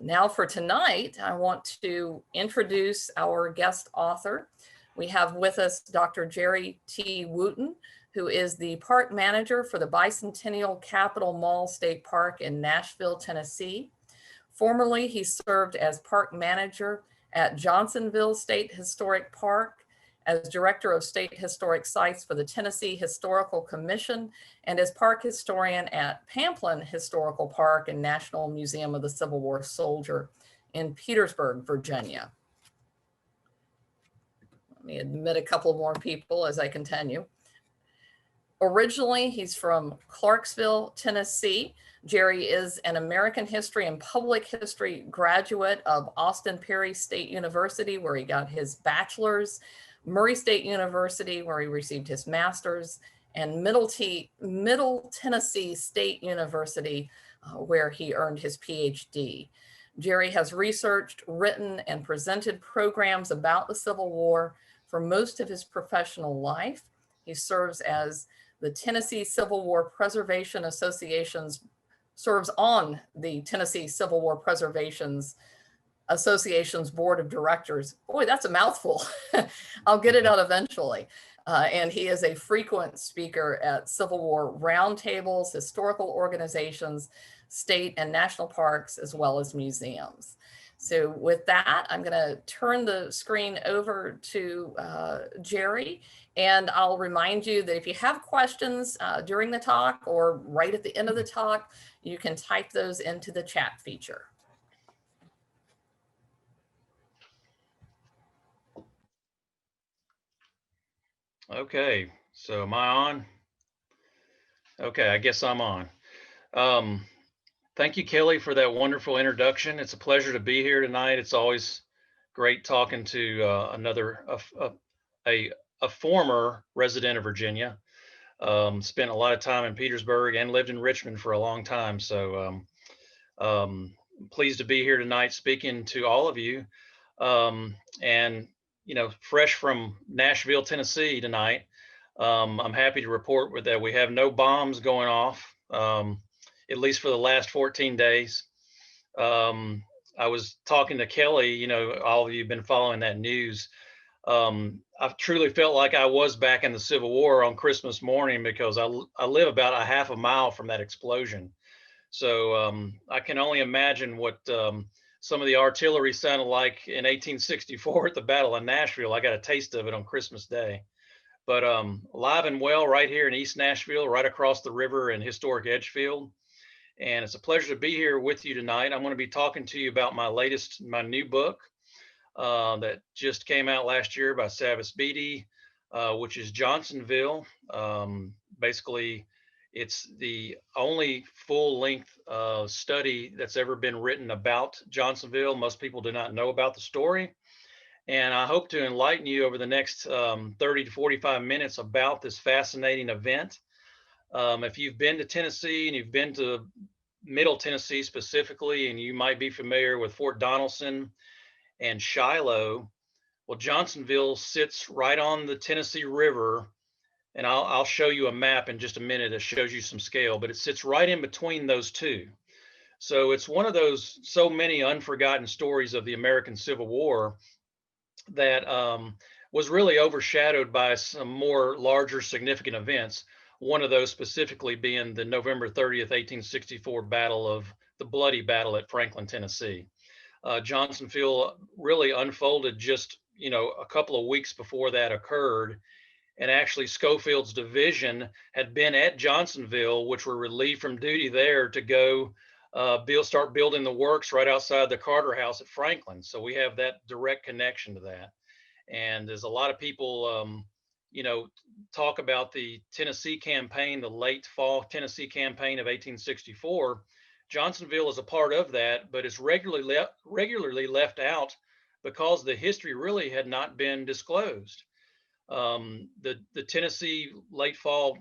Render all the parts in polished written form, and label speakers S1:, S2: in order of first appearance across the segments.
S1: Now for tonight, I want to introduce our guest author. We have with us Dr. Jerry T. Wooten, who is the park manager for the Bicentennial Capitol Mall State Park in Nashville, Tennessee. Formerly, he served as park manager at Johnsonville State Historic Park, as Director of State Historic Sites for the Tennessee Historical Commission, and as park historian at Pamplin Historical Park and National Museum of the Civil War Soldier in Petersburg, Virginia. Let me admit a couple more people as I continue. Originally, he's from Clarksville, Tennessee. Jerry is an American history and public history graduate of Austin Peay State University, where he got his bachelor's, Murray State University, where he received his master's, and Middle Tennessee State University, where he earned his Ph.D. Jerry has researched, written, and presented programs about the Civil War for most of his professional life. He serves as the Tennessee Civil War Preservation Association's, serves on the Tennessee Civil War Association's board of directors. Boy, that's a mouthful. I'll get it out eventually. And he is a frequent speaker at Civil War roundtables, historical organizations, state and national parks, as well as museums. So with that, I'm going to turn the screen over to Jerry, and I'll remind you that if you have questions during the talk or right at the end of the talk, you can type those into the chat feature.
S2: Okay, so am I on? Okay, I guess I'm on. Thank you, Kelly, for that wonderful introduction. It's a pleasure to be here tonight. It's always great talking to a former resident of Virginia. Spent a lot of time in Petersburg and lived in Richmond for a long time. So pleased to be here tonight speaking to all of you. And you know, fresh from Nashville, Tennessee tonight. I'm happy to report that we have no bombs going off, at least for the last 14 days. I was talking to Kelly, you know, all of you have been following that news. I've truly felt like I was back in the Civil War on Christmas morning because I live about a half a mile from that explosion. So I can only imagine what some of the artillery sounded like in 1864 at the Battle of Nashville. I got a taste of it on Christmas Day. But alive and well right here in East Nashville, right across the river in historic Edgefield. And it's a pleasure to be here with you tonight. I'm going to be talking to you about my new book that just came out last year by Savas Beatty, which is Johnsonville. Basically, it's the only full-length study that's ever been written about Johnsonville. Most people do not know about the story. And I hope to enlighten you over the next 30 to 45 minutes about this fascinating event. If you've been to Tennessee and you've been to Middle Tennessee specifically, and you might be familiar with Fort Donaldson and Shiloh, well, Johnsonville sits right on the Tennessee River. And I'll show you a map in just a minute that shows you some scale, but it sits right in between those two. So it's one of those so many unforgotten stories of the American Civil War that was really overshadowed by some more larger significant events. One of those specifically being the November 30th, 1864 the Bloody Battle at Franklin, Tennessee. Johnsonville really unfolded just, you know, a couple of weeks before that occurred. And actually Schofield's division had been at Johnsonville, which were relieved from duty there to go start building the works right outside the Carter House at Franklin. So we have that direct connection to that. And there's a lot of people, you know, talk about the Tennessee campaign, the late fall Tennessee campaign of 1864. Johnsonville is a part of that, but it's regularly left out because the history really had not been disclosed. The Tennessee late fall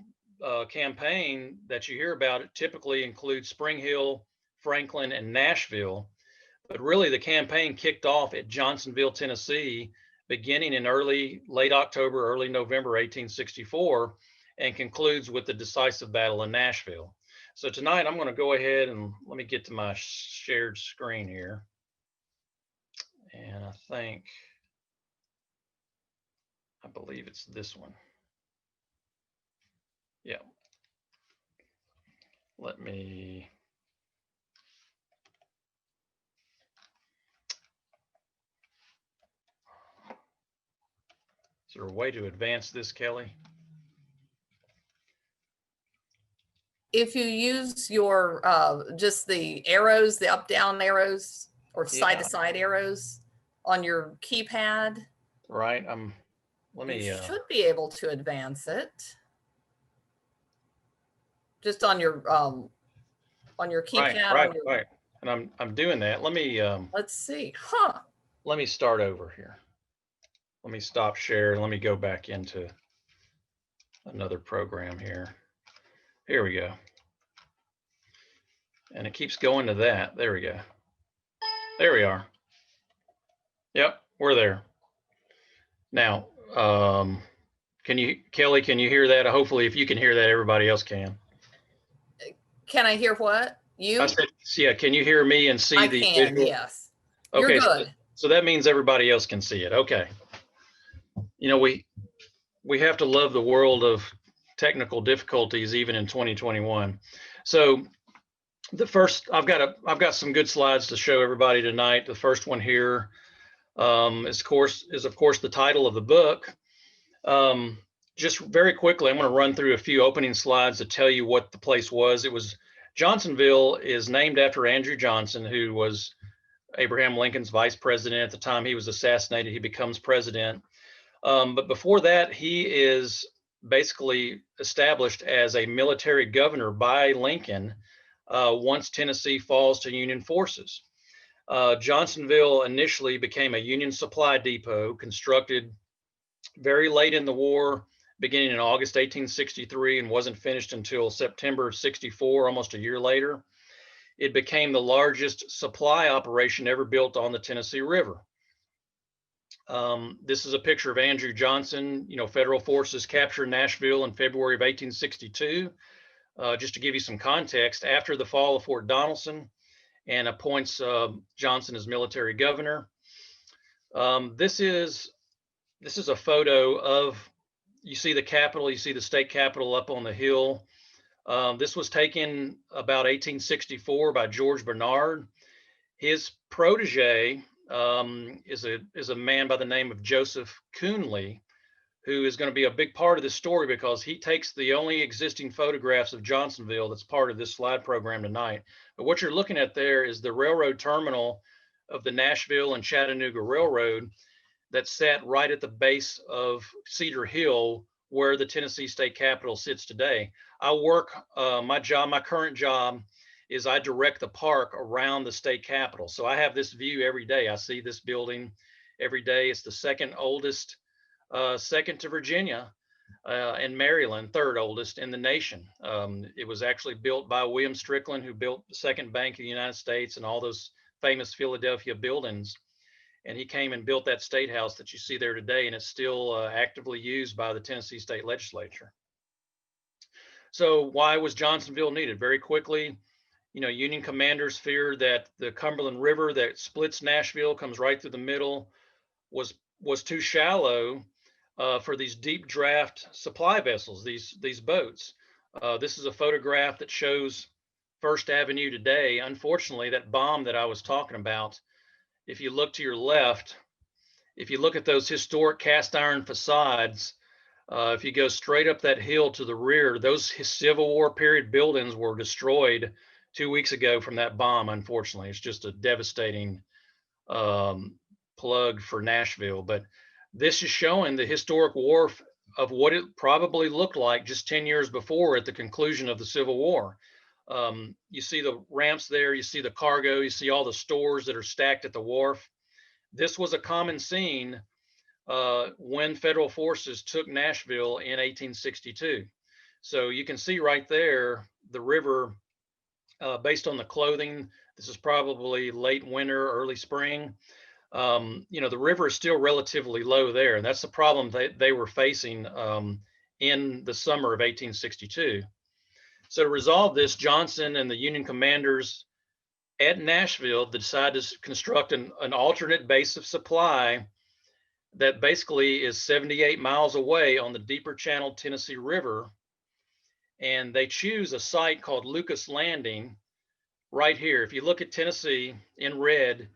S2: campaign that you hear about typically includes Spring Hill, Franklin, and Nashville. But really the campaign kicked off at Johnsonville, Tennessee, beginning in late October, early November 1864, and concludes with the decisive battle in Nashville. So tonight I'm going to go ahead and let me get to my shared screen here. And I believe it's this one. Yeah. Let me. Is there a way to advance this, Kelly?
S1: If you use your, just the arrows, the up down arrows or side to side arrows on your keypad.
S2: Right, let me.
S1: You should be able to advance it. Just on your keypad.
S2: Right. And I'm doing that. Let me.
S1: Let's see.
S2: Let me start over here. Let me stop share. Let me go back into another program here. Here we go. And it keeps going to that. There we go. There we are. Yep, we're there. Now, Kelly, can you hear that? Hopefully, if you can hear that, everybody else can.
S1: Can I hear what? You?
S2: I said, yeah, can you hear me and see
S1: I
S2: the
S1: can,
S2: visual?
S1: yes.
S2: Okay,
S1: You're good.
S2: so that means everybody else can see it. Okay. You know, we have to love the world of technical difficulties even in 2021. So the first, I've got some good slides to show everybody tonight. The first one here is of course the title of the book. Just very quickly, I'm going to run through a few opening slides to tell you what the place was. Johnsonville is named after Andrew Johnson, who was Abraham Lincoln's vice president at the time he was assassinated. He becomes president. But before that, he is basically established as a military governor by Lincoln once Tennessee falls to Union forces. Johnsonville initially became a Union supply depot constructed very late in the war, beginning in August 1863, and wasn't finished until September of 64, almost a year later. It became the largest supply operation ever built on the Tennessee River. This is a picture of Andrew Johnson. You know, federal forces captured Nashville in February of 1862. Just to give you some context, after the fall of Fort Donaldson, and appoints Johnson as military governor. This is a photo of, you see the Capitol, you see the state Capitol up on the hill. This was taken about 1864 by George Bernard. His protege is a man by the name of Joseph Coonley, who is going to be a big part of this story because he takes the only existing photographs of Johnsonville that's part of this slide program tonight. But what you're looking at there is the railroad terminal of the Nashville and Chattanooga Railroad that sat right at the base of Cedar Hill, where the Tennessee State Capitol sits today. I work, my current job is I direct the park around the state capitol. So I have this view every day. I see this building every day. It's the second oldest, second to Virginia and Maryland, third oldest in the nation. It was actually built by William Strickland, who built the Second Bank of the United States and all those famous Philadelphia buildings. And he came and built that state house that you see there today, and it's still actively used by the Tennessee State Legislature. So why was Johnsonville needed? Very quickly, you know, Union commanders feared that the Cumberland River that splits Nashville, comes right through the middle, was too shallow for these deep draft supply vessels, these boats. This is a photograph that shows First Avenue today. Unfortunately, that bomb that I was talking about, if you look to your left, if you look at those historic cast iron facades, if you go straight up that hill to the rear, those Civil War period buildings were destroyed 2 weeks ago from that bomb. Unfortunately, it's just a devastating plug for Nashville. But this is showing the historic wharf of what it probably looked like just 10 years before at the conclusion of the Civil War. You see the ramps there, you see the cargo, you see all the stores that are stacked at the wharf. This was a common scene when federal forces took Nashville in 1862. So you can see right there, the river, based on the clothing, this is probably late winter, early spring. You know, the river is still relatively low there. And that's the problem they were facing in the summer of 1862. So to resolve this, Johnson and the Union commanders at Nashville, they decided to construct an alternate base of supply that basically is 78 miles away on the deeper channeled Tennessee River. And they choose a site called Lucas Landing right here. If you look at Tennessee, in red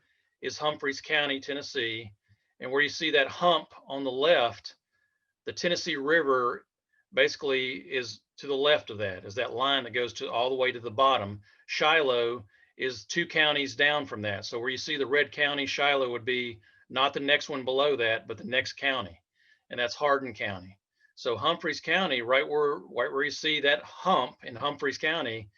S2: is Humphreys County, Tennessee. And where you see that hump on the left, the Tennessee River basically is to the left of that, is that line that goes to all the way to the bottom. Shiloh is 2 counties down from that. So where you see the red county, Shiloh would be not the next one below that, but the next county, and that's Hardin County. So Humphreys County, right where you see that hump in Humphreys County,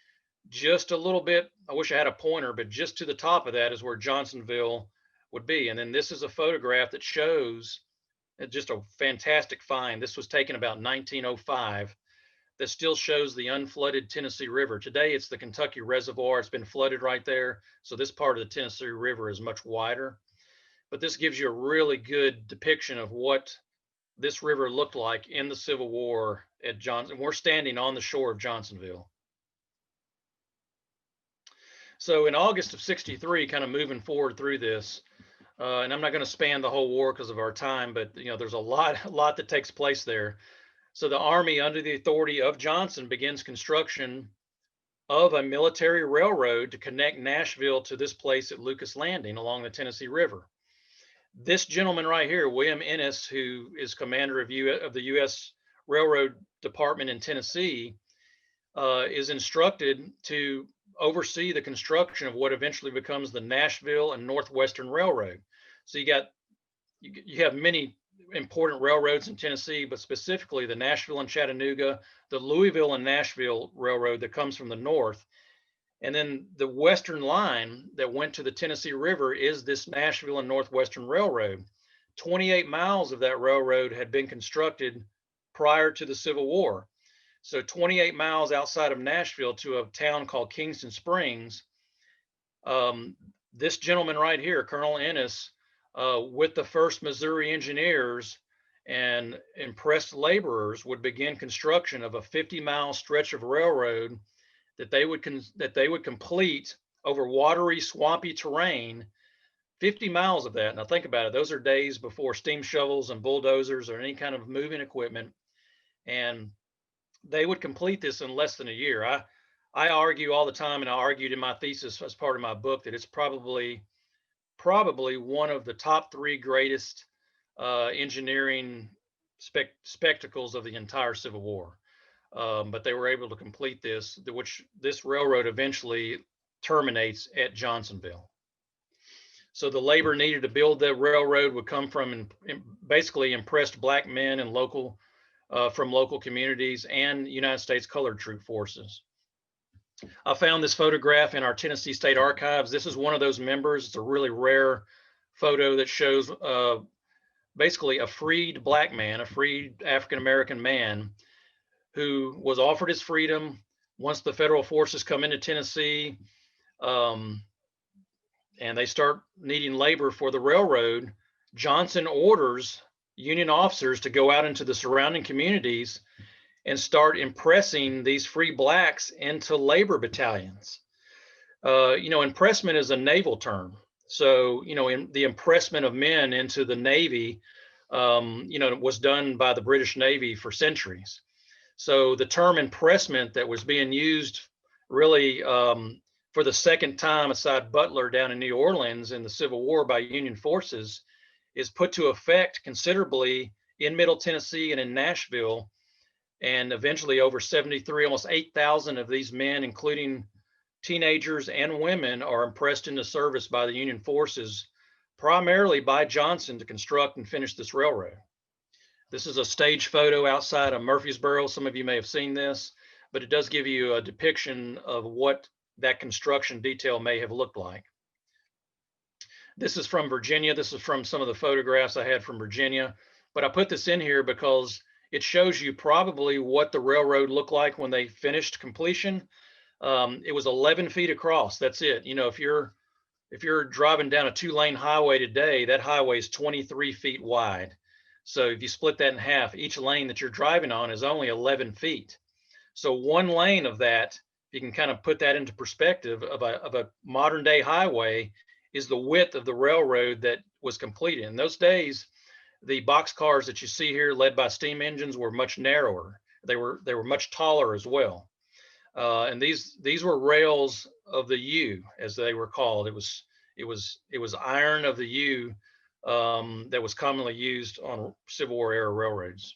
S2: just a little bit, I wish I had a pointer, but just to the top of that is where Johnsonville would be. And then this is a photograph that shows just a fantastic find. This was taken about 1905. That still shows the unflooded Tennessee River. Today, it's the Kentucky Reservoir. It's been flooded right there. So this part of the Tennessee River is much wider. But this gives you a really good depiction of what this river looked like in the Civil War at Johnson. We're standing on the shore of Johnsonville. So in August of '63, kind of moving forward through this, and I'm not going to span the whole war because of our time, but there's a lot that takes place there. So the Army, under the authority of Johnson, begins construction of a military railroad to connect Nashville to this place at Lucas Landing along the Tennessee River. This gentleman right here, William Ennis, who is commander of the U.S. Railroad Department in Tennessee, is instructed to oversee the construction of what eventually becomes the Nashville and Northwestern Railroad. So you have many important railroads in Tennessee, but specifically the Nashville and Chattanooga, the Louisville and Nashville Railroad that comes from the north. And then the western line that went to the Tennessee River is this Nashville and Northwestern Railroad. 28 miles of that railroad had been constructed prior to the Civil War. So 28 miles outside of Nashville to a town called Kingston Springs. This gentleman right here, Colonel Ennis, with the 1st Missouri Engineers and impressed laborers, would begin construction of a 50-mile stretch of railroad that they would complete over watery, swampy terrain. 50 miles of that. Now think about it. Those are days before steam shovels and bulldozers or any kind of moving equipment, and they would complete this in less than a year. I argue all the time, and I argued in my thesis as part of my book, that it's probably one of the top 3 greatest engineering spectacles of the entire Civil War. But they were able to complete this, which this railroad eventually terminates at Johnsonville. So the labor needed to build the railroad would come from basically impressed Black men and from local communities and United States colored troop forces. I found this photograph in our Tennessee State Archives. This is one of those members. It's a really rare photo that shows basically a freed Black man, a freed African-American man who was offered his freedom once the federal forces come into Tennessee, and they start needing labor for the railroad. Johnson orders Union officers to go out into the surrounding communities and start impressing these free Blacks into labor battalions. Impressment is a naval term. So, in the impressment of men into the Navy, was done by the British Navy for centuries. So the term impressment that was being used really for the second time aside Butler down in New Orleans in the Civil War by Union forces is put to effect considerably in Middle Tennessee and in Nashville. And eventually over 73, almost 8,000 of these men, including teenagers and women, are impressed into service by the Union forces, primarily by Johnson, to construct and finish this railroad. This is a stage photo outside of Murfreesboro. Some of you may have seen this, but it does give you a depiction of what that construction detail may have looked like. This is from Virginia. This is from some of the photographs I had from Virginia, but I put this in here because it shows you probably what the railroad looked like when they finished completion. It was 11 feet across. That's it. If you're driving down a 2-lane highway today, that highway is 23 feet wide. So if you split that in half, each lane that you're driving on is only 11 feet. So one lane of that, if you can kind of put that into perspective of a modern day highway is the width of the railroad that was completed. In those days, the box cars that you see here led by steam engines were much narrower. They were much taller as well. And these were rails of the U, as they were called. It was iron of the U that was commonly used on Civil War era railroads.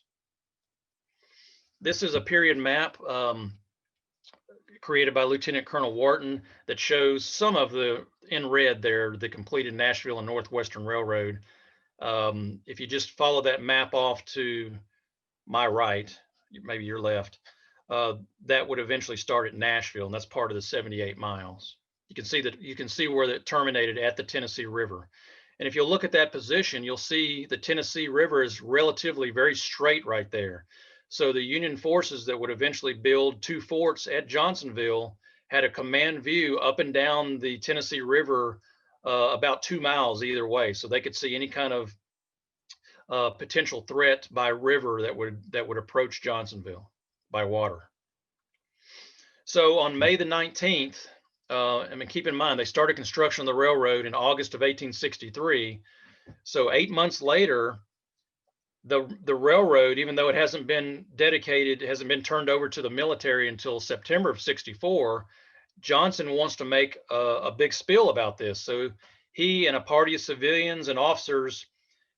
S2: This is a period map created by Lieutenant Colonel Wooten that shows some of the, in red there, the completed Nashville and Northwestern Railroad. If you just follow that map off to my right, maybe your left, that would eventually start at Nashville, and that's part of the 78 miles. You can see where it terminated at the Tennessee River. And if you look at that position, you'll see the Tennessee River is relatively very straight right there. So the Union forces that would eventually build 2 forts at Johnsonville had a command view up and down the Tennessee River about 2 miles either way. So they could see any kind of potential threat by river that would approach Johnsonville by water. So on May the 19th, I mean, keep in mind, they started construction of the railroad in August of 1863. So 8 months later, the railroad, even though it hasn't been dedicated, hasn't been turned over to the military until September of 64, Johnson wants to make a big spiel about this. So he and a party of civilians and officers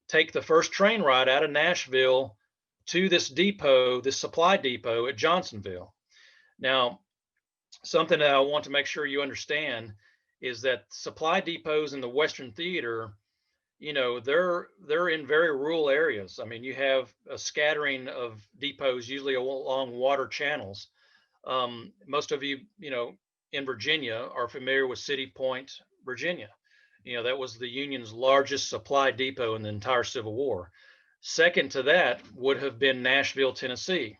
S2: take the first train ride out of Nashville to this depot, this supply depot at Johnsonville. Now, something that I want to make sure you understand is that supply depots in the Western Theater, you know, they're in very rural areas. I mean, you have a scattering of depots, usually along water channels. Most of you, you know, in Virginia are familiar with City Point, Virginia. You know, that was the Union's largest supply depot in the entire Civil War. Second to that would have been Nashville, Tennessee.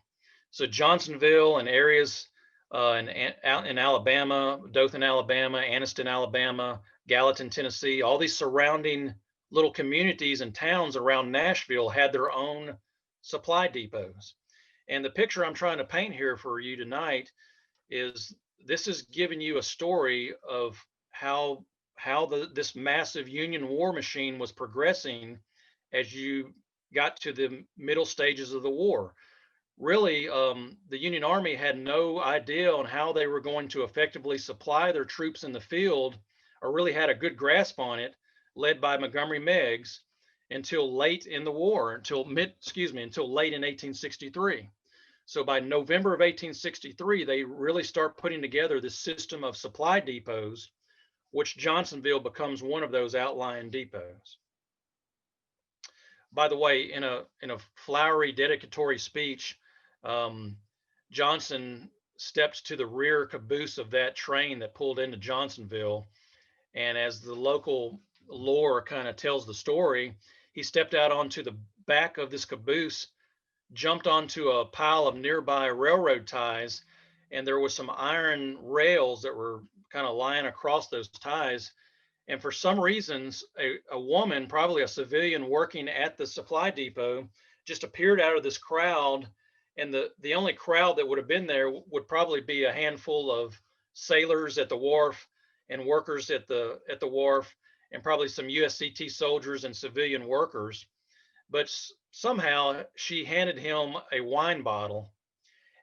S2: So Johnsonville and areas in Alabama, Dothan, Alabama, Anniston, Alabama, Gallatin, Tennessee, all these surrounding little communities and towns around Nashville had their own supply depots. And the picture I'm trying to paint here for you tonight is this is giving you a story of how this massive Union war machine was progressing as you got to the middle stages of the war. Really, the Union Army had no idea on how they were going to effectively supply their troops in the field, or really had a good grasp on it, led by Montgomery Meigs, until late in the war, until late in 1863. So by November of 1863, they really start putting together this system of supply depots, which Johnsonville becomes one of those outlying depots. By the way, in a flowery dedicatory speech, Johnson stepped to the rear caboose of that train that pulled into Johnsonville. And as the local lore kind of tells the story, he stepped out onto the back of this caboose, jumped onto a pile of nearby railroad ties, and there was some iron rails that were kind of lying across those ties. And for some reasons, a woman, probably a civilian working at the supply depot, just appeared out of this crowd. And the only crowd that would have been there would probably be a handful of sailors at the wharf and workers at the wharf, and probably some USCT soldiers and civilian workers. But somehow she handed him a wine bottle.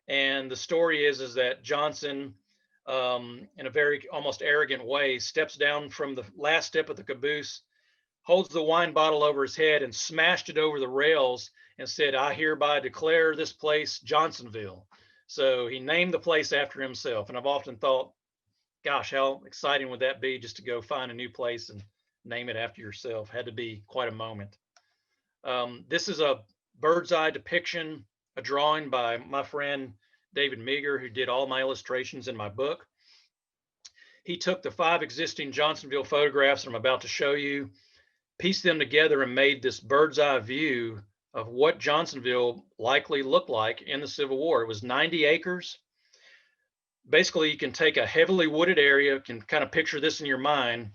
S2: And the story is that Johnson, in a very almost arrogant way, steps down from the last step of the caboose, holds the wine bottle over his head and smashed it over the rails and said, "I hereby declare this place Johnsonville." So he named the place after himself. And I've often thought, gosh, how exciting would that be, just to go find a new place and name it after yourself? Had to be quite a moment. This is a bird's eye depiction, a drawing by my friend David Meager, who did all my illustrations in my book. He took the 5 existing Johnsonville photographs I'm about to show you, pieced them together, and made this bird's eye view of what Johnsonville likely looked like in the Civil War. It was 90 acres. Basically, you can take a heavily wooded area, can kind of picture this in your mind.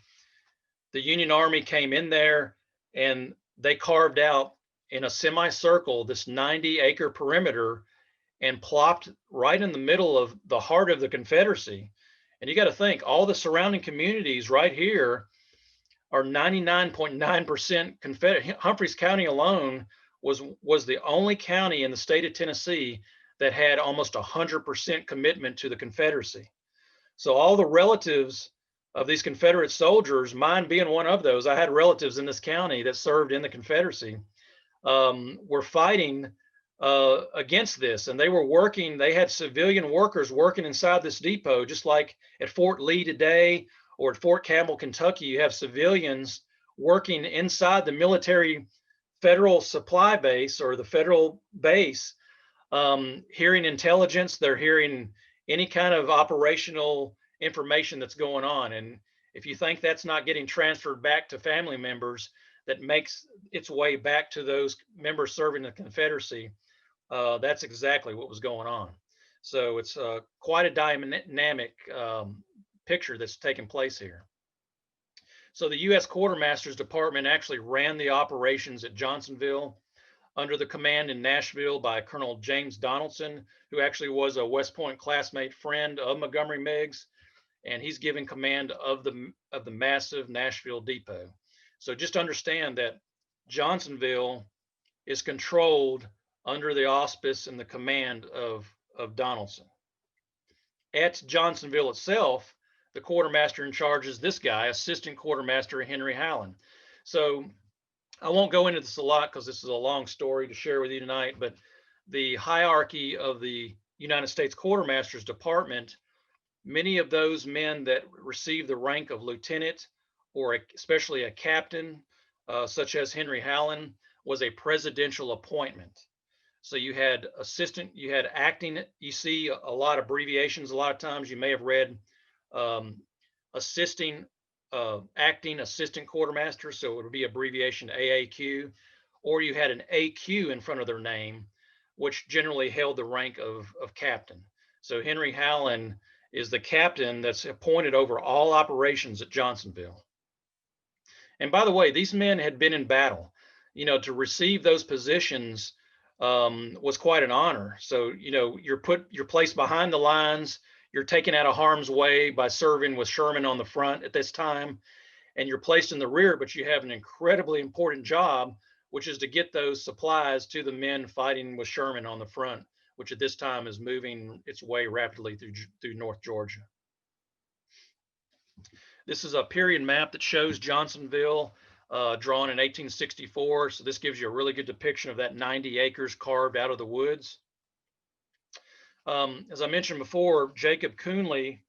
S2: The Union Army came in there and they carved out in a semicircle this 90-acre perimeter, and plopped right in the middle of the heart of the Confederacy. And you got to think, all the surrounding communities right here are 99.9% Confederate. Humphreys County alone was the only county in the state of Tennessee that had almost 100% commitment to the Confederacy. So all the relatives of these Confederate soldiers, mine being one of those, I had relatives in this county that served in the Confederacy, were fighting against this, and they were working. They had civilian workers working inside this depot, just like at Fort Lee today or at Fort Campbell, Kentucky. You have civilians working inside the military federal supply base or the federal base, hearing intelligence. They're hearing any kind of operational information that's going on. And if you think that's not getting transferred back to family members, that makes its way back to those members serving the Confederacy, that's exactly what was going on. So it's quite a dynamic picture that's taking place here. So the U.S. Quartermaster's Department actually ran the operations at Johnsonville under the command in Nashville by Colonel James Donaldson, who actually was a West Point classmate friend of Montgomery Meigs, and he's given command of the massive Nashville depot. So just understand that Johnsonville is controlled under the auspice and the command of Donaldson. At Johnsonville itself, the quartermaster in charge is this guy, Assistant Quartermaster Henry Hallen. So I won't go into this a lot because this is a long story to share with you tonight, but the hierarchy of the United States Quartermaster's Department, many of those men that receive the rank of lieutenant or especially a captain, such as Henry Hallen, was a presidential appointment. So you had assistant, you had acting. You see a lot of abbreviations. A lot of times you may have read acting assistant quartermaster. So it would be abbreviation AAQ, or you had an AQ in front of their name, which generally held the rank of captain. So Henry Hallen is the captain that's appointed over all operations at Johnsonville. And by the way, these men had been in battle. You know, to receive those positions was quite an honor. So, you know, you're placed behind the lines, you're taken out of harm's way by serving with Sherman on the front at this time, and you're placed in the rear, but you have an incredibly important job, which is to get those supplies to the men fighting with Sherman on the front, which at this time is moving its way rapidly through North Georgia. This is a period map that shows Johnsonville, drawn in 1864. So this gives you a really good depiction of that 90 acres carved out of the woods. As I mentioned before, Jacob Coonley,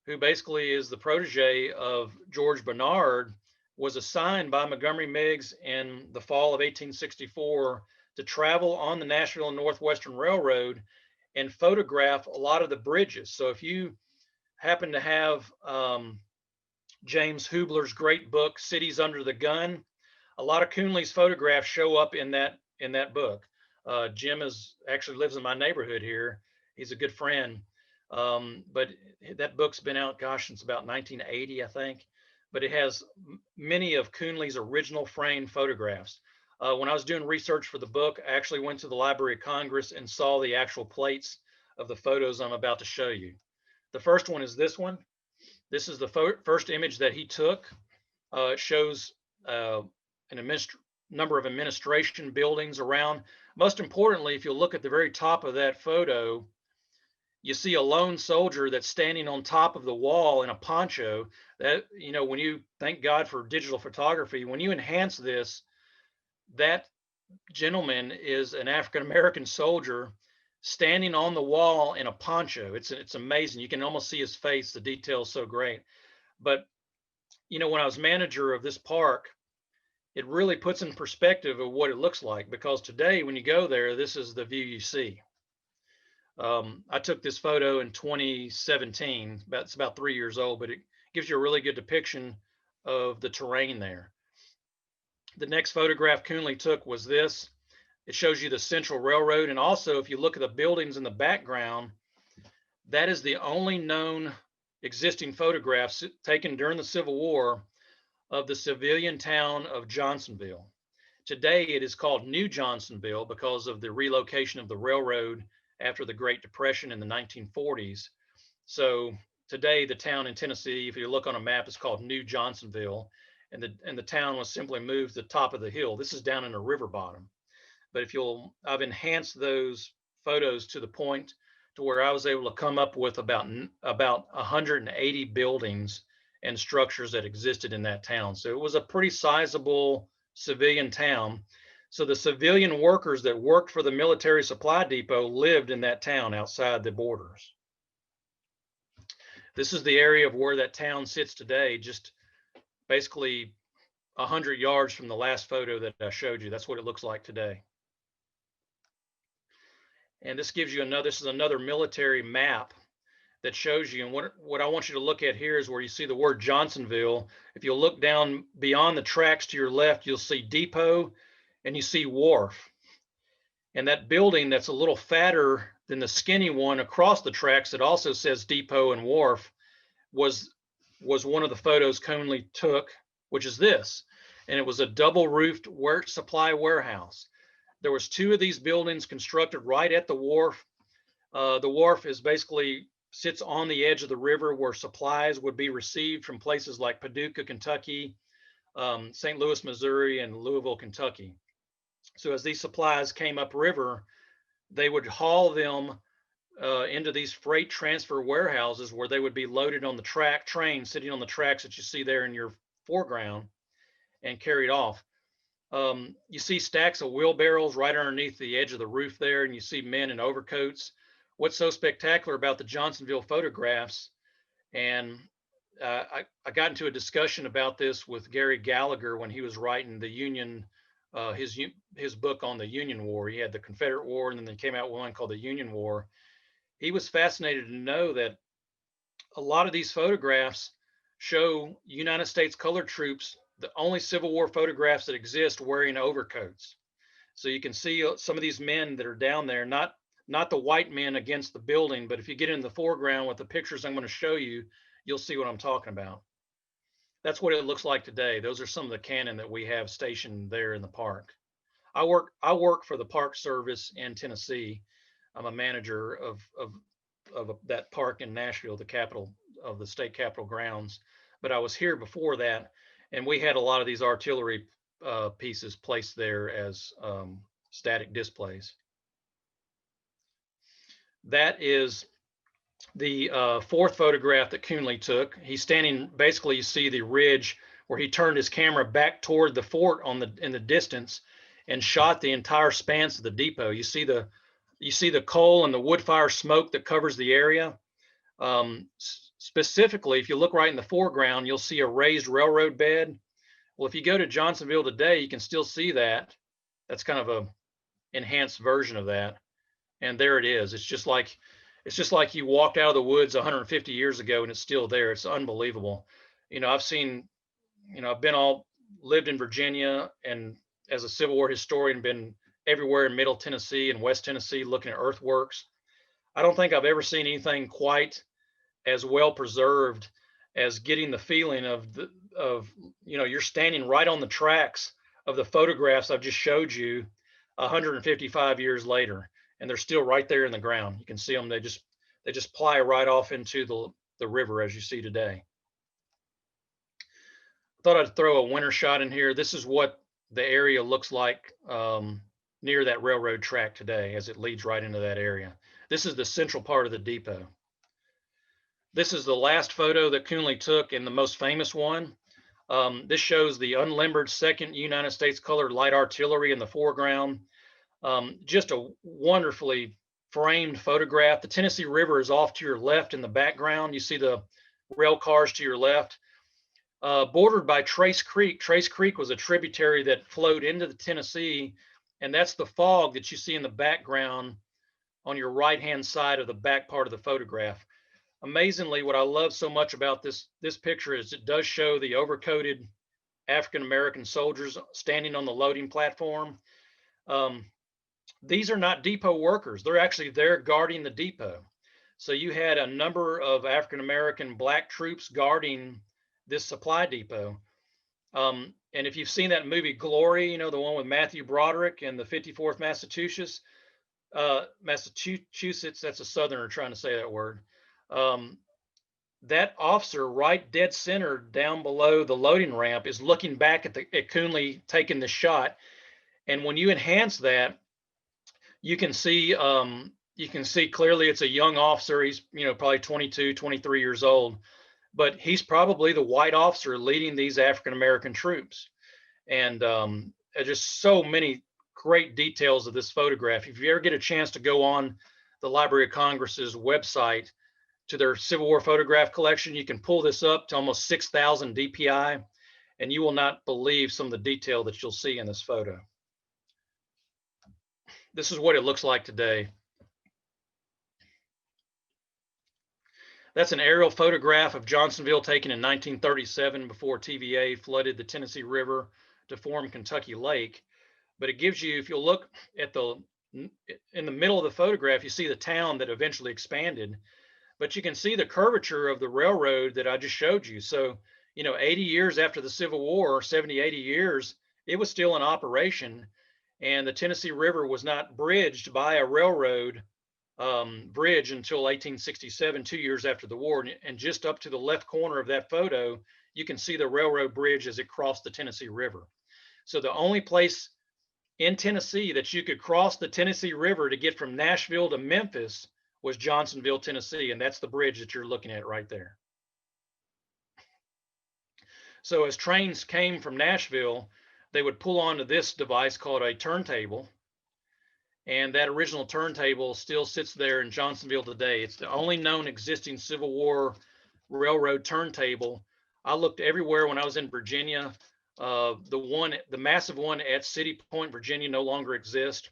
S2: who basically is the protege of George Bernard, was assigned by Montgomery Meigs in the fall of 1864 to travel on the Nashville and Northwestern Railroad and photograph a lot of the bridges. So if you happen to have James Hubler's great book, Cities Under the Gun, a lot of Coonley's photographs show up in that book. Jim actually lives in my neighborhood here. He's a good friend. But that book's been out, gosh, since about 1980, I think. But it has many of Coonley's original framed photographs. When I was doing research for the book, I actually went to the Library of Congress and saw the actual plates of the photos I'm about to show you. The first one is this one. This is the first image that he took. It shows number of administration buildings around. Most importantly, if you look at the very top of that photo, you see a lone soldier that's standing on top of the wall in a poncho. That, you know, when you, thank God for digital photography, when you enhance this, that gentleman is an African-American soldier standing on the wall in a poncho. It's amazing. You can almost see his face. The detail is so great. But, you know, when I was manager of this park, it really puts in perspective of what it looks like, because today when you go there, this is the view you see. I took this photo in 2017. It's about 3 years old, but it gives you a really good depiction of the terrain there. The next photograph Coonley took was this. It shows you the Central Railroad. And also, if you look at the buildings in the background, that is the only known existing photographs taken during the Civil War of the civilian town of Johnsonville. Today, it is called New Johnsonville because of the relocation of the railroad after the Great Depression in the 1940s. So today, the town in Tennessee, if you look on a map, is called New Johnsonville, and the town was simply moved to the top of the hill. This is down in a river bottom. But I've enhanced those photos to the point to where I was able to come up with about 180 buildings and structures that existed in that town. So it was a pretty sizable civilian town. So the civilian workers that worked for the military supply depot lived in that town outside the borders. This is the area of where that town sits today, just basically 100 yards from the last photo that I showed you. That's what it looks like today. And this gives you this is another military map that shows you. And what I want you to look at here is where you see the word Johnsonville. If you look down beyond the tracks to your left, you'll see depot and you see wharf. And that building that's a little fatter than the skinny one across the tracks that also says depot and wharf was one of the photos Conley took, which is this. And it was a double roofed supply warehouse. There was 2 of these buildings constructed right at the wharf. The wharf sits on the edge of the river where supplies would be received from places like Paducah, Kentucky, St. Louis, Missouri, and Louisville, Kentucky. So as these supplies came upriver, they would haul them into these freight transfer warehouses where they would be loaded on the train sitting on the tracks that you see there in your foreground and carried off. You see stacks of wheelbarrows right underneath the edge of the roof there, and you see men in overcoats. What's so spectacular about the Johnsonville photographs, and I got into a discussion about this with Gary Gallagher when he was writing the Union, his book on the Union War. He had the Confederate War, and then there came out one called the Union War. He was fascinated to know that a lot of these photographs show United States colored troops, the only Civil War photographs that exist, wearing overcoats. So you can see some of these men that are down there, not the white men against the building, but if you get in the foreground with the pictures I'm going to show you, you'll see what I'm talking about. That's what it looks like today. Those are some of the cannon that we have stationed there in the park. I work for the Park Service in Tennessee. I'm a manager of that park in Nashville, the capital of the state capitol grounds. But I was here before that, and we had a lot of these artillery pieces placed there as static displays. That is the 4th photograph that Conley took. He's standing, basically you see the ridge where he turned his camera back toward the fort in the distance and shot the entire span of the depot. You see the coal and the wood fire smoke that covers the area. Specifically, if you look right in the foreground, you'll see a raised railroad bed. Well, if you go to Johnsonville today, you can still see that. That's kind of a enhanced version of that. And there it is. It's just like you walked out of the woods 150 years ago and it's still there. It's unbelievable. I've lived in Virginia, and as a Civil War historian, been everywhere in Middle Tennessee and West Tennessee looking at earthworks. I don't think I've ever seen anything quite as well preserved as getting the feeling of you're standing right on the tracks of the photographs I've just showed you 155 years later, and they're still right there in the ground. You can see them. They just ply right off into the river as you see today. I thought I'd throw a winter shot in here. This is what the area looks like near that railroad track today as it leads right into that area. This is the central part of the depot. This is the last photo that Conley took, and the most famous one. This shows the unlimbered 2nd United States Colored Light Artillery in the foreground. Just a wonderfully framed photograph. The Tennessee River is off to your left in the background. You see the rail cars to your left. Bordered by Trace Creek. Trace Creek was a tributary that flowed into the Tennessee, and that's the fog that you see in the background on your right-hand side of the back part of the photograph. Amazingly, what I love so much about this picture is it does show the overcoated African-American soldiers standing on the loading platform. These are not depot workers. They're actually there guarding the depot. So you had a number of African-American black troops guarding this supply depot. And if you've seen that movie Glory, the one with Matthew Broderick and the 54th Massachusetts, Massachusetts, that's a Southerner trying to say that word. That officer right dead center down below the loading ramp is looking back at Coonley taking the shot. And when you enhance that, you can see clearly it's a young officer. He's, probably 22, 23 years old, but he's probably the white officer leading these African-American troops. And just so many great details of this photograph. If you ever get a chance to go on the Library of Congress's website to their Civil War photograph collection, you can pull this up to almost 6,000 DPI, and you will not believe some of the detail that you'll see in this photo. This is what it looks like today. That's an aerial photograph of Johnsonville taken in 1937 before TVA flooded the Tennessee River to form Kentucky Lake. But it gives you, if you look at in the middle of the photograph, you see the town that eventually expanded, but you can see the curvature of the railroad that I just showed you. So, 80 years after the Civil War, 70, 80 years, it was still in operation, and the Tennessee River was not bridged by a railroad bridge until 1867, 2 years after the war. And just up to the left corner of that photo, you can see the railroad bridge as it crossed the Tennessee River. So the only place in Tennessee that you could cross the Tennessee River to get from Nashville to Memphis was Johnsonville, Tennessee, and that's the bridge that you're looking at right there. So as trains came from Nashville, they would pull onto this device called a turntable, and that original turntable still sits there in Johnsonville today. It's the only known existing Civil War railroad turntable. I looked everywhere when I was in Virginia. The massive one at City Point, Virginia, no longer exists.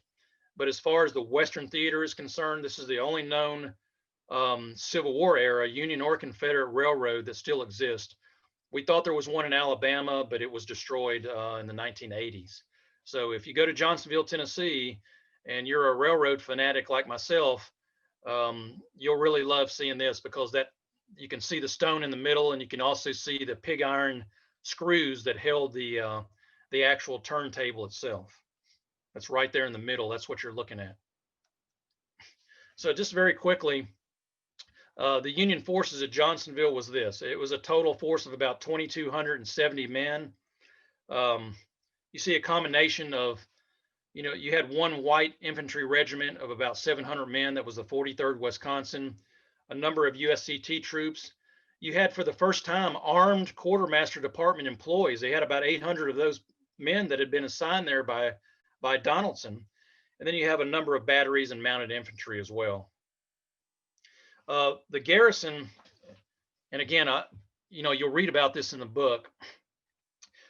S2: But as far as the Western Theater is concerned, this is the only known Civil War era Union or Confederate railroad that still exists. We thought there was one in Alabama, but it was destroyed in the 1980s. So if you go to Johnsonville, Tennessee, and you're a railroad fanatic like myself, you'll really love seeing this, because that you can see the stone in the middle, and you can also see the pig iron screws that held the actual turntable itself. That's right there in the middle. That's what you're looking at. So just very quickly, the Union forces at Johnsonville was this. It was a total force of about 2,270 men. You see a combination of, you had one white infantry regiment of about 700 men. That was the 43rd Wisconsin. A number of USCT troops. You had, for the first time, armed quartermaster department employees. They had about 800 of those men that had been assigned there by Donaldson. And then you have a number of batteries and mounted infantry as well. The garrison, and again, you'll read about this in the book,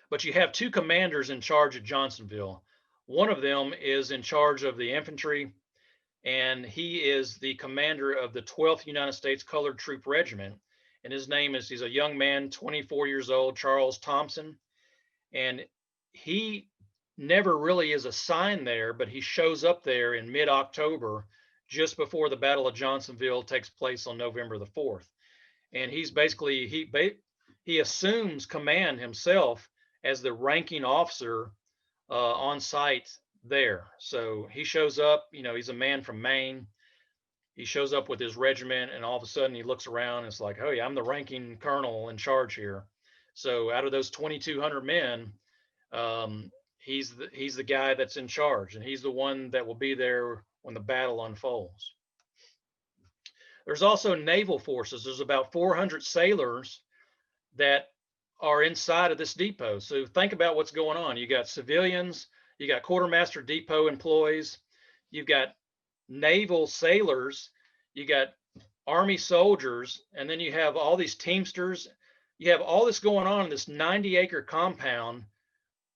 S2: but you have two commanders in charge at Johnsonville. One of them is in charge of the infantry, and he is the commander of the 12th United States Colored Troop Regiment. And his name is, he's a young man, 24 years old, Charles Thompson. And he never really is assigned there, but he shows up there in mid-October, just before the Battle of Johnsonville takes place on November the 4th. And he's basically, he assumes command himself as the ranking officer on site there. So he shows up, he's a man from Maine. He shows up with his regiment, and all of a sudden he looks around and it's like, oh yeah, I'm the ranking colonel in charge here. So out of those 2,200 men, he's the guy that's in charge, and he's the one that will be there when the battle unfolds. There's also naval forces. There's about 400 sailors that are inside of this depot. So think about what's going on. You got civilians, you got quartermaster depot employees, you've got naval sailors, you got Army soldiers, and then you have all these Teamsters. You have all this going on in this 90-acre compound.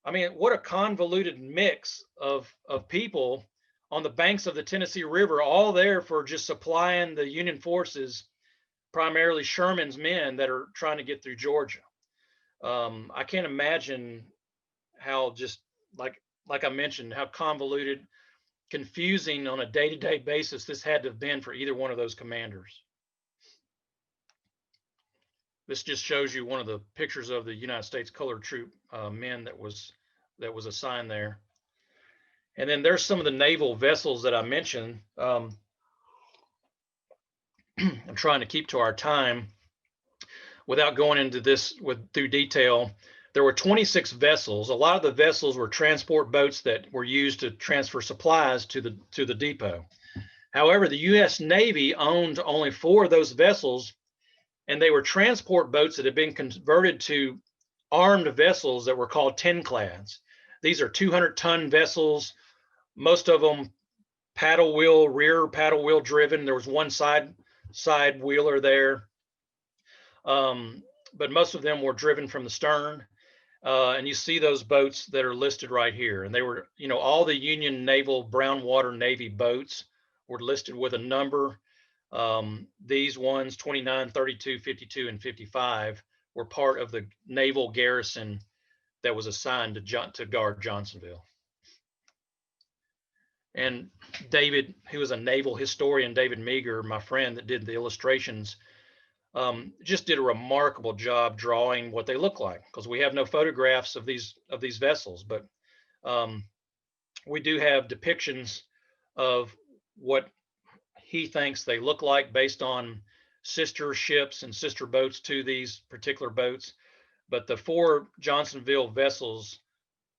S2: I mean, what a convoluted mix of people on the banks of the Tennessee River, all there for just supplying the Union forces, primarily Sherman's men that are trying to get through Georgia. I can't imagine how, just like I mentioned, how convoluted, confusing on a day-to-day basis this had to have been for either one of those commanders. This just shows you one of the pictures of the United States Colored Troop men that was assigned there. And then there's some of the naval vessels that I mentioned. I'm trying to keep to our time without going into this through detail. There were 26 vessels. A lot of the vessels were transport boats that were used to transfer supplies to the depot. However, the U.S. Navy owned only 4 of those vessels, and they were transport boats that had been converted to armed vessels that were called tin-clads. These are 200-ton vessels, most of them rear paddle wheel driven. There was one side wheeler there, but most of them were driven from the stern. And you see those boats that are listed right here. And they were, all the Union Naval Brown Water Navy boats were listed with a number. These ones, 29, 32, 52, and 55, were part of the naval garrison that was assigned to guard Johnsonville. And David, who was a naval historian, David Meager, my friend that did the illustrations, just did a remarkable job drawing what they look like, because we have no photographs of these vessels, but we do have depictions of what he thinks they look like based on sister ships and sister boats to these particular boats. But the 4 Johnsonville vessels,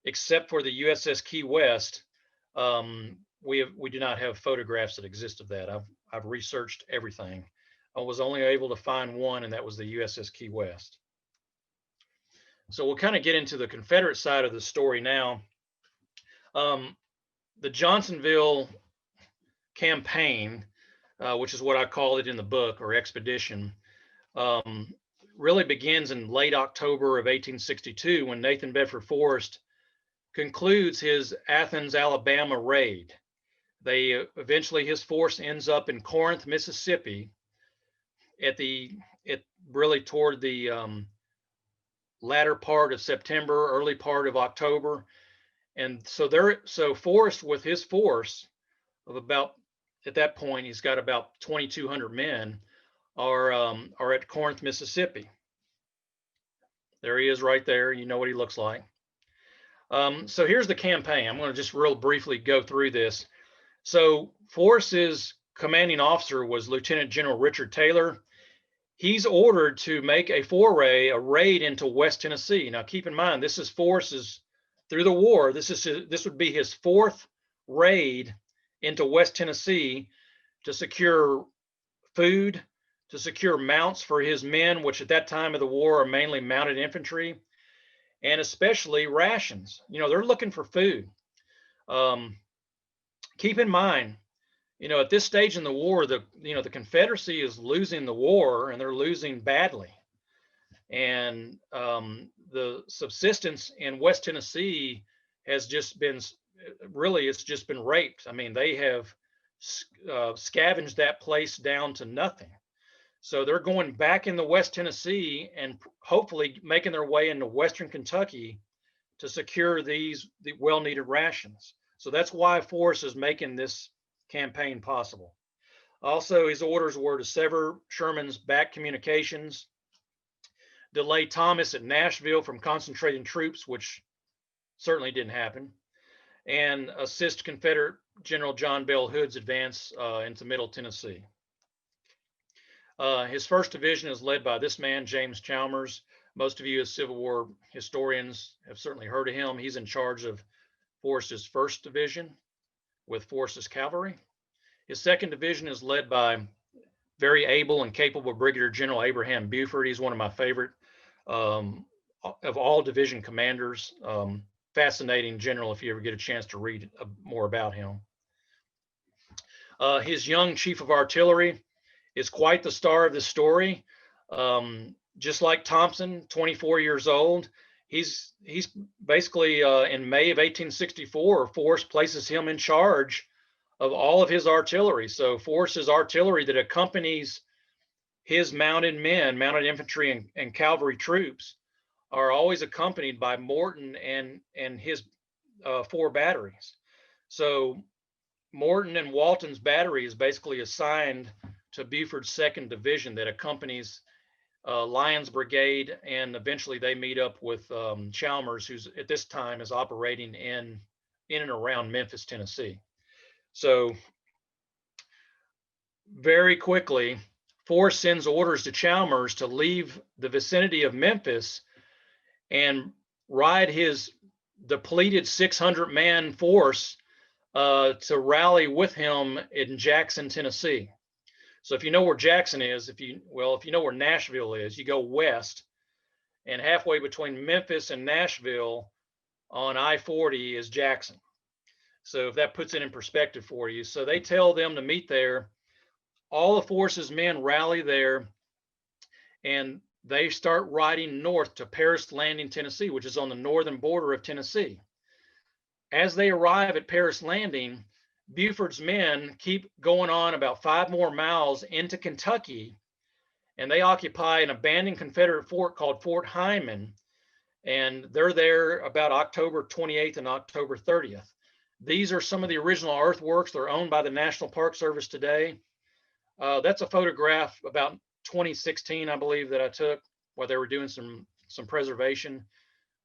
S2: except for the USS Key West, we do not have photographs that exist of that. I've researched everything. I was only able to find one, and that was the USS Key West. So we'll kind of get into the Confederate side of the story now. The Johnsonville campaign, which is what I call it in the book, or expedition, really begins in late October of 1862 when Nathan Bedford Forrest concludes his Athens, Alabama raid. Eventually his force ends up in Corinth, Mississippi, really toward the latter part of September, early part of October. And so Forrest, with his force of about, at that point, he's got about 2,200 men, are at Corinth, Mississippi. There he is right there. You know what he looks like. So here's the campaign. I'm going to just real briefly go through this. So Forrest's commanding officer was Lieutenant General Richard Taylor. He's ordered to make a raid into West Tennessee. Now, keep in mind, this is Forrest's, through the war, this would be his 4th raid into West Tennessee to secure food, to secure mounts for his men, which at that time of the war are mainly mounted infantry, and especially rations. They're looking for food. Keep in mind, at this stage in the war, the Confederacy is losing the war, and they're losing badly. And the subsistence in West Tennessee has just been, it's just been raped. I mean, they have scavenged that place down to nothing. So they're going back into West Tennessee and hopefully making their way into Western Kentucky to secure the well-needed rations. So that's why Forrest is making this campaign possible. Also, his orders were to sever Sherman's back communications, delay Thomas at Nashville from concentrating troops, which certainly didn't happen, and assist Confederate General John Bell Hood's advance into Middle Tennessee. His 1st division is led by this man, James Chalmers. Most of you as Civil War historians have certainly heard of him. He's in charge of Forrest's 1st division with Forrest's cavalry. His 2nd division is led by very able and capable Brigadier General Abraham Buford. He's one of my favorite of all division commanders. Fascinating general if you ever get a chance to read more about him. His young chief of artillery is quite the star of the story. Just like Thompson, 24 years old. He's basically in May of 1864, Forrest places him in charge of all of his artillery. So Forrest's artillery that accompanies his mounted men, mounted infantry and cavalry troops, are always accompanied by Morton and his 4 batteries. So Morton and Walton's battery is basically assigned to Buford's 2nd division that accompanies Lyon's brigade, and eventually they meet up with Chalmers, who's at this time is operating in in and around Memphis, Tennessee. So very quickly, Forrest sends orders to Chalmers to leave the vicinity of Memphis and ride his depleted 600-man force to rally with him in Jackson, Tennessee. So if you know where Jackson is, if you know where Nashville is, you go west, and halfway between Memphis and Nashville on I-40 is Jackson. So if that puts it in perspective for you. So they tell them to meet there. All the force's men rally there, and they start riding north to Paris Landing, Tennessee, which is on the northern border of Tennessee. As they arrive at Paris Landing, Buford's men keep going on about 5 more miles into Kentucky, and they occupy an abandoned Confederate fort called Fort Heiman, and they're there about October 28th and October 30th. These are some of the original earthworks. They're owned by the National Park Service today. That's a photograph about 2016, I believe, that I took while they were doing some preservation.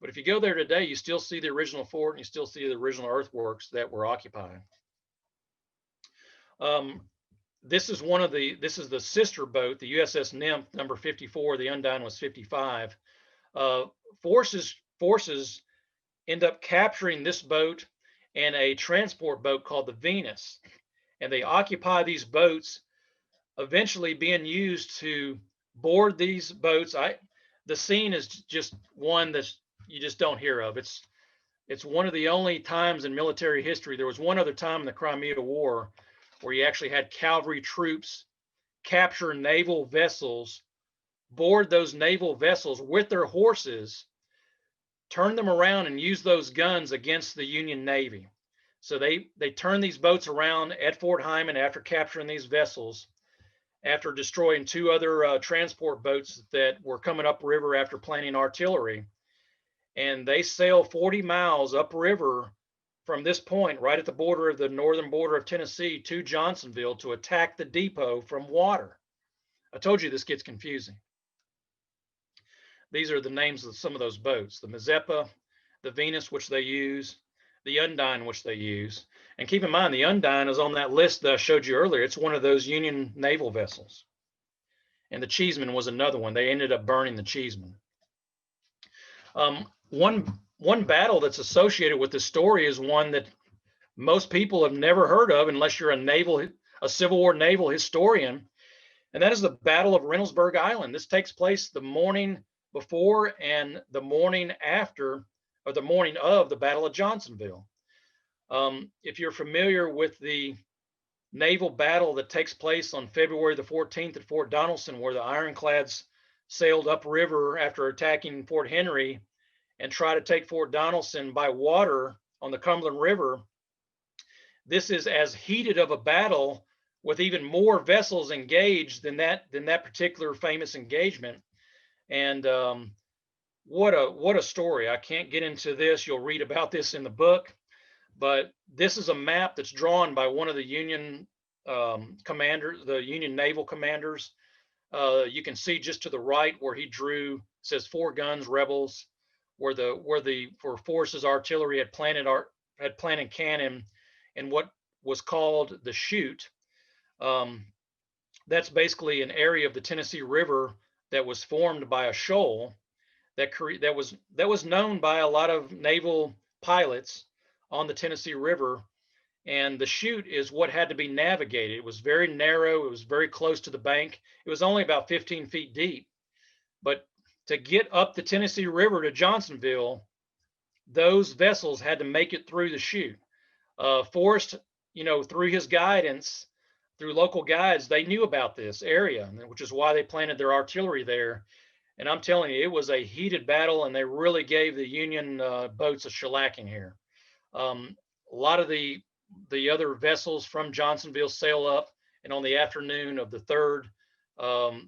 S2: But if you go there today, you still see the original fort and you still see the original earthworks that were occupied. This is the sister boat, the USS Nymph, number 54. The Undine was 55. Forces end up capturing this boat and a transport boat called the Venus, and they occupy these boats, eventually being used to board these boats. The scene is just one that you just don't hear of. It's one of the only times in military history. There was one other time in the Crimea War where you actually had cavalry troops capture naval vessels, board those naval vessels with their horses, turn them around and use those guns against the Union Navy. So they turn these boats around at Fort Heiman after capturing these vessels, after destroying 2 other transport boats that were coming upriver after planting artillery. And they sail 40 miles upriver from this point, right at the border of the northern border of Tennessee, to Johnsonville to attack the depot from water. I told you this gets confusing. These are the names of some of those boats: the Mazeppa, the Venus, which they use, the Undine, which they use. And keep in mind, the Undine is on that list that I showed you earlier. It's one of those Union naval vessels. And the Cheeseman was another one. They ended up burning the Cheeseman. One battle that's associated with this story is one that most people have never heard of unless you're a Civil War naval historian, and that is the Battle of Reynoldsburg Island. This takes place the morning before and the morning after, or the morning of, the Battle of Johnsonville. If you're familiar with the naval battle that takes place on February the 14th at Fort Donaldson, where the ironclads sailed upriver after attacking Fort Henry and try to take Fort Donaldson by water on the Cumberland River, this is as heated of a battle, with even more vessels engaged than that particular famous engagement. And what a story. I can't get into this. You'll read about this in the book, but this is a map that's drawn by one of the Union commanders, the Union naval commanders. You can see just to the right where he drew, says 4 guns, rebels, where forces artillery had planted cannon in what was called the chute. That's basically an area of the Tennessee River that was formed by a shoal that was known by a lot of naval pilots on the Tennessee River. And the chute is what had to be navigated. It was very narrow. It was very close to the bank. It was only about 15 feet deep. But to get up the Tennessee River to Johnsonville, those vessels had to make it through the chute. Forrest, through his guidance, through local guides, they knew about this area, which is why they planted their artillery there. And I'm telling you, it was a heated battle, and they really gave the Union boats a shellacking here. A lot of the other vessels from Johnsonville sail up, and on the afternoon of the 3rd,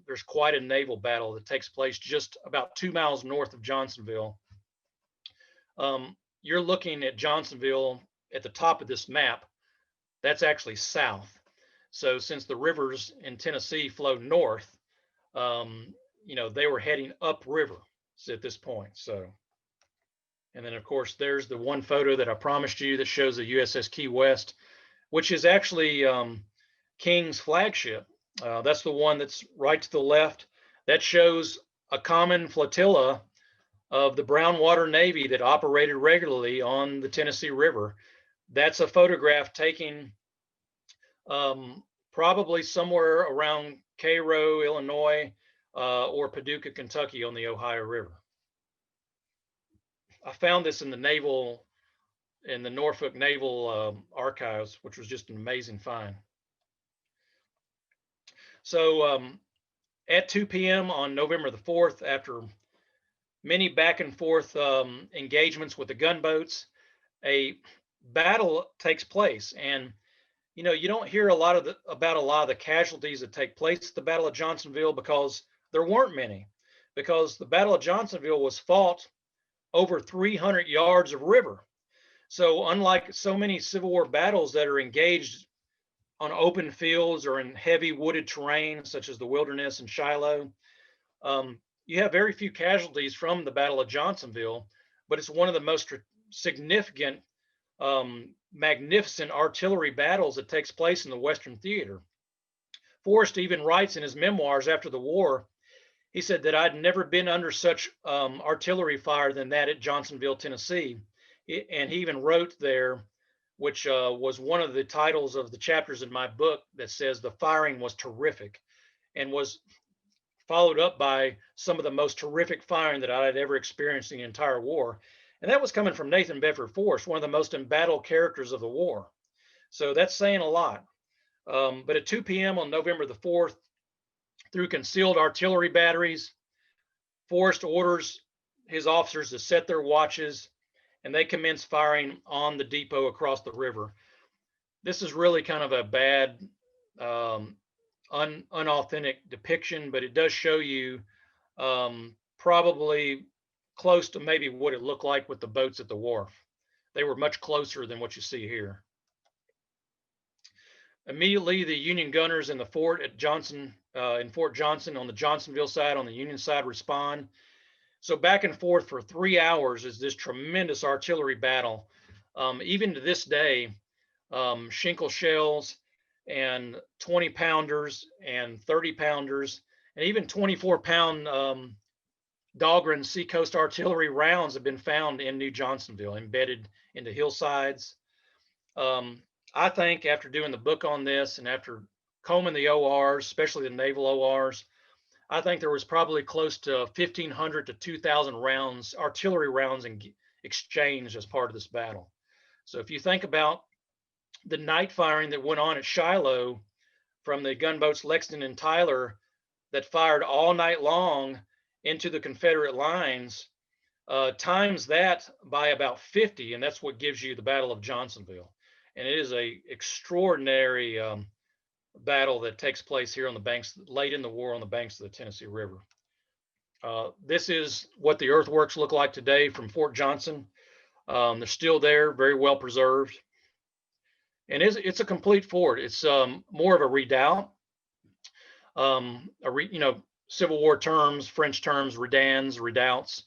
S2: there's quite a naval battle that takes place just about 2 miles north of Johnsonville. You're looking at Johnsonville at the top of this map. That's actually south. So since the rivers in Tennessee flow north, they were heading upriver at this point. So And then, of course, there's the one photo that I promised you that shows the USS Key West, which is actually King's flagship. That's the one that's right to the left. That shows a common flotilla of the Brown Water Navy that operated regularly on the Tennessee River. That's a photograph taken probably somewhere around Cairo, Illinois, or Paducah, Kentucky on the Ohio River. I found this in the Norfolk Naval Archives, which was just an amazing find. So at 2 p.m. on November the 4th, after many back and forth engagements with the gunboats, a battle takes place. And you don't hear about a lot of the casualties that take place at the Battle of Johnsonville, because there weren't many, because the Battle of Johnsonville was fought over 300 yards of river. So unlike so many Civil War battles that are engaged on open fields or in heavy wooded terrain, such as the Wilderness and Shiloh, you have very few casualties from the Battle of Johnsonville, but it's one of the most significant, magnificent artillery battles that takes place in the Western Theater. Forrest even writes in his memoirs after the war, he said that I'd never been under such artillery fire than that at Johnsonville, Tennessee. And he even wrote there, which was one of the titles of the chapters in my book, that says the firing was terrific, and was followed up by some of the most terrific firing that I had ever experienced in the entire war. And that was coming from Nathan Bedford Forrest, one of the most embattled characters of the war. So that's saying a lot. But at 2 p.m. on November the 4th, through concealed artillery batteries, Forrest orders his officers to set their watches, and they commence firing on the depot across the river. This is really kind of a bad, unauthentic depiction, but it does show you probably close to maybe what it looked like with the boats at the wharf. They were much closer than what you see here. Immediately, the Union gunners in the fort at in Fort Johnson on the Johnsonville side, on the Union side, respond. So back and forth for 3 hours is this tremendous artillery battle. Even to this day, Schinkel shells and 20-pounders and 30-pounders and even 24-pound Dahlgren Seacoast artillery rounds have been found in New Johnsonville, embedded into hillsides. I think after doing the book on this and after combing the ORs, especially the naval ORs, I think there was probably close to 1,500 to 2,000 rounds, artillery rounds, exchanged as part of this battle. So if you think about the night firing that went on at Shiloh from the gunboats Lexington and Tyler that fired all night long into the Confederate lines, times that by about 50, and that's what gives you the Battle of Johnsonville. And it is a extraordinary battle that takes place here on the banks, late in the war, on the banks of the Tennessee River. This is what the earthworks look like today from Fort Johnson. They're still there, very well preserved. And it's a complete fort. It's more of a redoubt. Civil War terms, French terms, redans, redoubts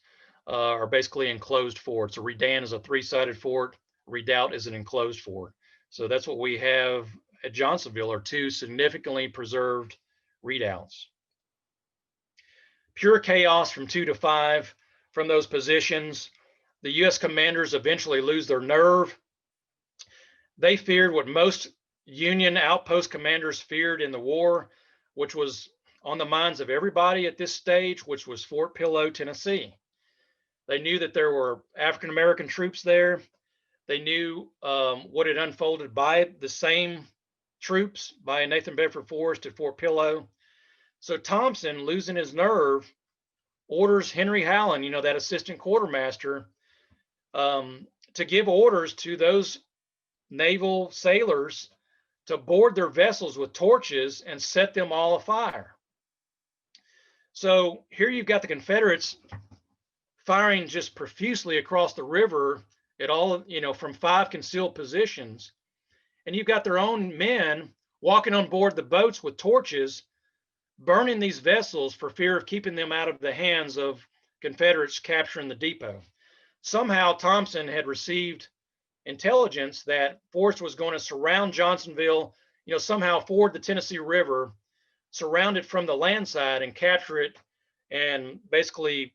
S2: are basically enclosed forts. A redan is a three-sided fort. Redoubt is an enclosed fort. So that's what we have at Johnsonville, are two significantly preserved redoubts. Pure chaos from 2 to 5 from those positions. The U.S. commanders eventually lose their nerve. They feared what most Union outpost commanders feared in the war, which was on the minds of everybody at this stage, which was Fort Pillow, Tennessee. They knew that there were African-American troops there. They knew what had unfolded by the same troops, by Nathan Bedford Forrest at Fort Pillow. So Thompson, losing his nerve, orders Henry Howland, that assistant quartermaster, to give orders to those naval sailors to board their vessels with torches and set them all afire. So here you've got the Confederates firing just profusely across the river at all, from 5 concealed positions. And you've got their own men walking on board the boats with torches, burning these vessels for fear of keeping them out of the hands of Confederates capturing the depot. somehow Thompson had received intelligence that Forrest was going to surround Johnsonville, somehow ford the Tennessee River, surround it from the land side and capture it, and basically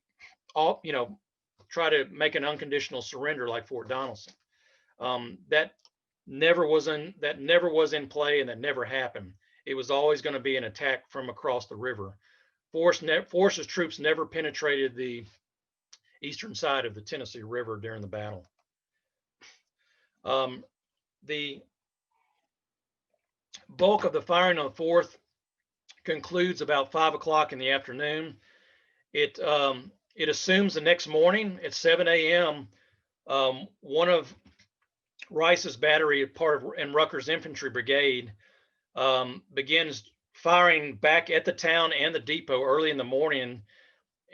S2: try to make an unconditional surrender like Fort Donaldson. That never was in play, and that never happened. It was always going to be an attack from across the river. Forrest's troops never penetrated the eastern side of the Tennessee River during the battle. The bulk of the firing on the 4th concludes about 5 o'clock in the afternoon. It assumes the next morning at 7 a.m. One of Rice's battery, and Rucker's infantry brigade, begins firing back at the town and the depot early in the morning.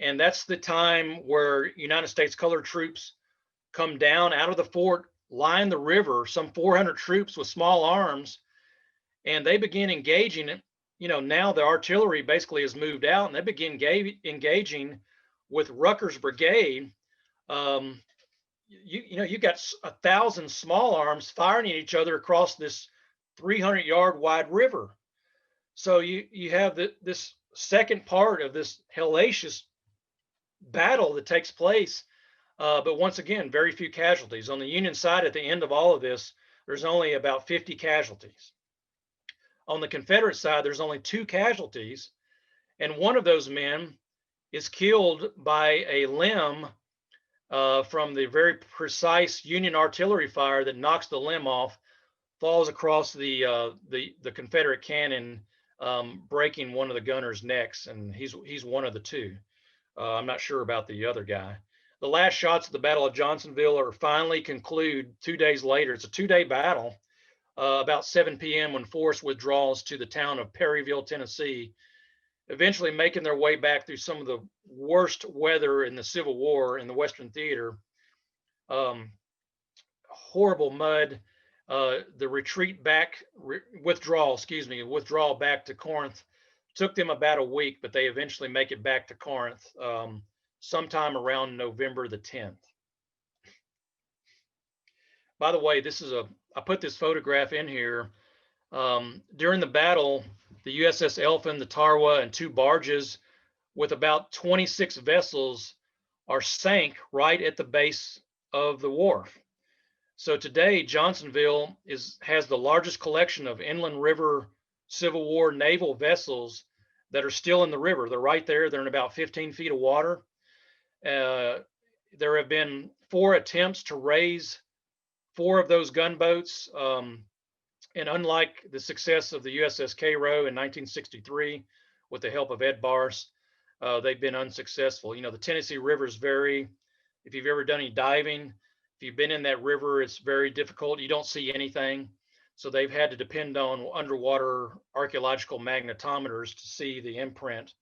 S2: And that's the time where United States colored troops come down out of the fort, line the river, some 400 troops with small arms, and they begin engaging it. Now the artillery basically has moved out, and they begin engaging with Rucker's brigade. You got 1,000 small arms firing at each other across this 300-yard wide river. So you have this second part of this hellacious battle that takes place, but once again, very few casualties. On the Union side, at the end of all of this, there's only about 50 casualties. On the Confederate side, there's only 2 casualties, and one of those men is killed by a limb from the very precise Union artillery fire that knocks the limb off, falls across the Confederate cannon, breaking one of the gunner's necks, and he's one of the 2. I'm not sure about the other guy. The last shots of the Battle of Johnsonville are finally conclude 2 days later. It's a 2-day battle, about 7 p.m. when Forrest withdraws to the town of Perryville, Tennessee, eventually making their way back through some of the worst weather in the Civil War in the Western Theater. Horrible mud. The withdrawal back to Corinth took them about a week, but they eventually make it back to Corinth sometime around November the 10th. By the way, I put this photograph in here. During the battle, the USS Elphin, the Tarwa, and 2 barges with about 26 vessels are sank right at the base of the wharf. So today, Johnsonville has the largest collection of inland river Civil War naval vessels that are still in the river. They're right there. They're in about 15 feet of water. There have been 4 attempts to raise 4 of those gunboats. And unlike the success of the USS Cairo in 1963, with the help of Ed Bars, they've been unsuccessful. The Tennessee River is if you've ever done any diving, if you've been in that river, it's very difficult. You don't see anything. So they've had to depend on underwater archaeological magnetometers to see the imprint.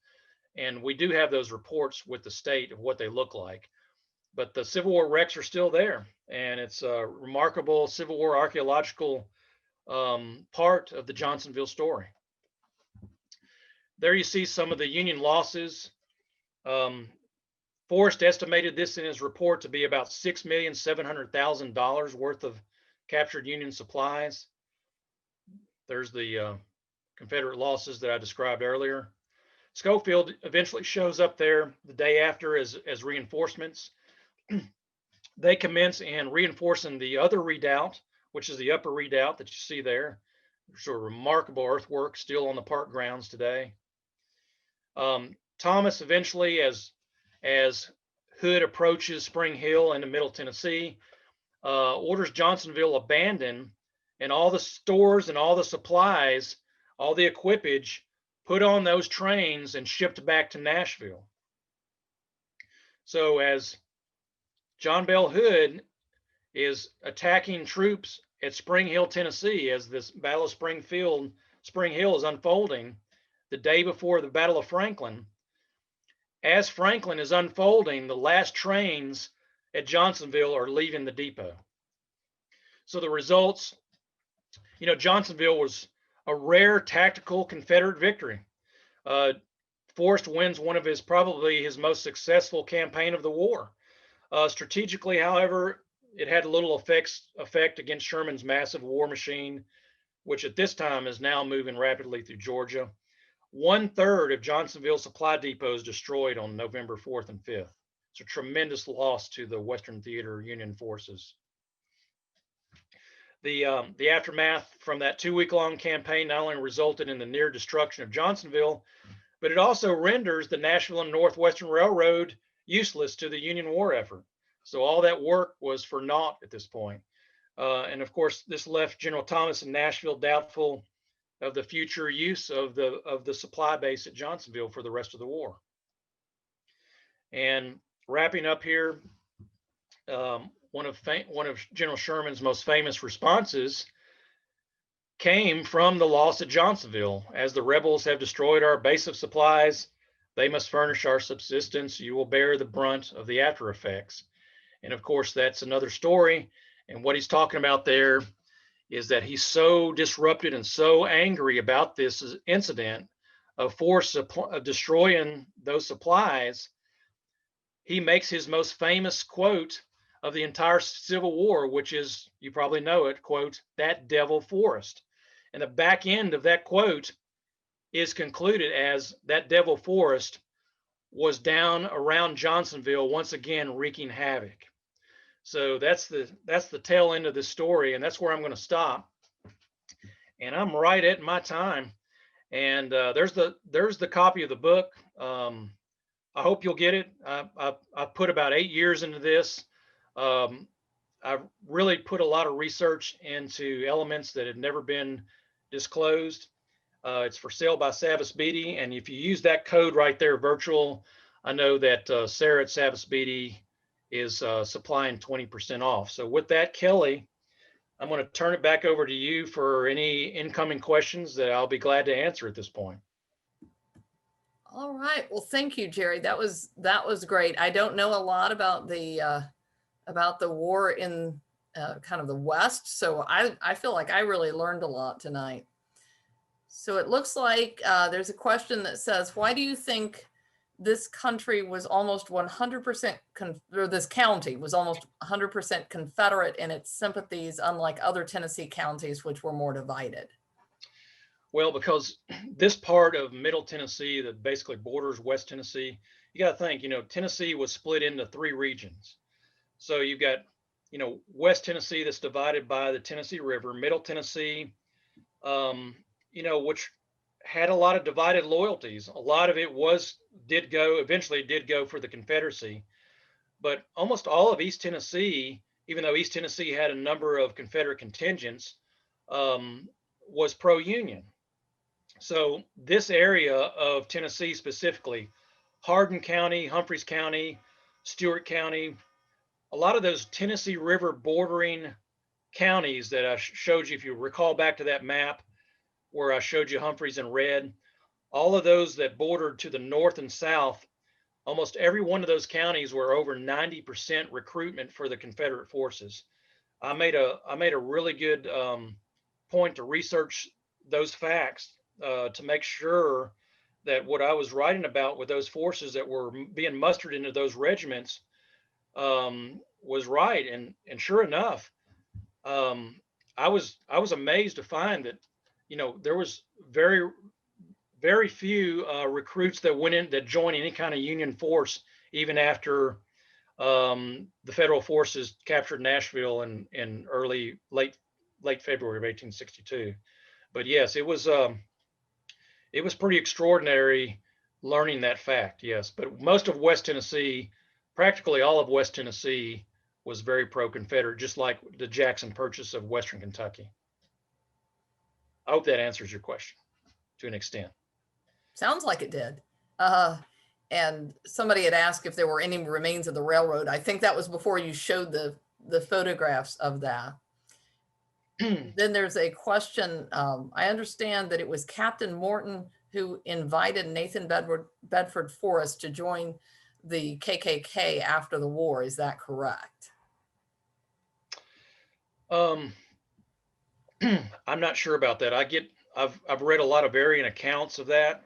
S2: And we do have those reports with the state of what they look like. But the Civil War wrecks are still there. And it's a remarkable Civil War archaeological part of the Johnsonville story. There you see some of the Union losses. Forrest estimated this in his report to be about $6,700,000 worth of captured Union supplies. There's the Confederate losses that I described earlier. Schofield eventually shows up there the day after as reinforcements. They commence in reinforcing the other redoubt, which is the upper redoubt that you see there. There's a remarkable earthwork still on the park grounds today. Thomas eventually, as Hood approaches Spring Hill into Middle Tennessee, orders Johnsonville abandoned, and all the stores and all the supplies, all the equipage, put on those trains and shipped back to Nashville. So as John Bell Hood is attacking troops at Spring Hill, Tennessee, as this Battle of Spring Hill is unfolding the day before the Battle of Franklin, as Franklin is unfolding, the last trains at Johnsonville are leaving the depot. So the results, Johnsonville was a rare tactical Confederate victory. Forrest wins one of probably his most successful campaign of the war. Strategically, however, it had little effect against Sherman's massive war machine, which at this time is now moving rapidly through Georgia. 1/3 of Johnsonville supply depots destroyed on November 4th and 5th. It's a tremendous loss to the Western Theater Union forces. The aftermath from that 2-week-long campaign not only resulted in the near destruction of Johnsonville, but it also renders the Nashville and Northwestern Railroad useless to the Union war effort. So all that work was for naught at this point. And of course, this left General Thomas in Nashville doubtful of the future use of the supply base at Johnsonville for the rest of the war. And wrapping up here, one of General Sherman's most famous responses came from the loss at Johnsonville. As the rebels have destroyed our base of supplies, they must furnish our subsistence. You will bear the brunt of the after effects. And of course, that's another story. And what he's talking about there is that he's so disrupted and so angry about this incident of destroying those supplies. He makes his most famous quote of the entire Civil War, which is, you probably know it, quote, "that devil forest." And the back end of that quote is concluded as "that devil forest was down around Johnsonville once again wreaking havoc." So that's the tail end of this story, and that's where I'm going to stop. And I'm right at my time. And there's the copy of the book. I hope you'll get it. I put about 8 years into this. I've really put a lot of research into elements that had never been disclosed. It's for sale by Savas Beatty, and if you use that code right there, virtual, I know that Sarah at Savas Beatty is supplying 20% off. So with that, Kelly, I'm going to turn it back over to you for any incoming questions that I'll be glad to answer at this point.
S1: All right. Well, thank you, Jerry. That was great. I don't know a lot about the war in kind of the West, so I feel like I really learned a lot tonight. So it looks like there's a question that says, why do you think this country was almost 100%, or this county was almost 100% Confederate in its sympathies, unlike other Tennessee counties, which were more divided?
S2: Well, because this part of Middle Tennessee that basically borders West Tennessee, you got to think, Tennessee was split into 3 regions. So you've got, West Tennessee that's divided by the Tennessee River, Middle Tennessee, which had a lot of divided loyalties. A lot of it eventually did go for the Confederacy, but almost all of East Tennessee, even though East Tennessee had a number of Confederate contingents, was pro-Union. So this area of Tennessee specifically, Hardin County, Humphreys County, Stewart County, a lot of those Tennessee River bordering counties that I showed you, if you recall back to that map where I showed you Humphreys in red, all of those that bordered to the north and south, almost every one of those counties were over 90% recruitment for the Confederate forces. I made a really good point to research those facts to make sure that what I was writing about with those forces that were being mustered into those regiments was right. And sure enough, I was amazed to find that, there was very, very few recruits that joined any kind of Union force, even after the federal forces captured Nashville in late February of 1862. But yes, it was pretty extraordinary learning that fact. Yes, but most of West Tennessee, practically all of West Tennessee, was very pro-Confederate, just like the Jackson Purchase of Western Kentucky. I hope that answers your question to an extent.
S1: Sounds like it did. And somebody had asked if there were any remains of the railroad. I think that was before you showed the photographs of that. Then there's a question. I understand that it was Captain Morton who invited Nathan Bedford Forrest to join the KKK after the war. Is that correct?
S2: I'm not sure about that. I've read a lot of varying accounts of that.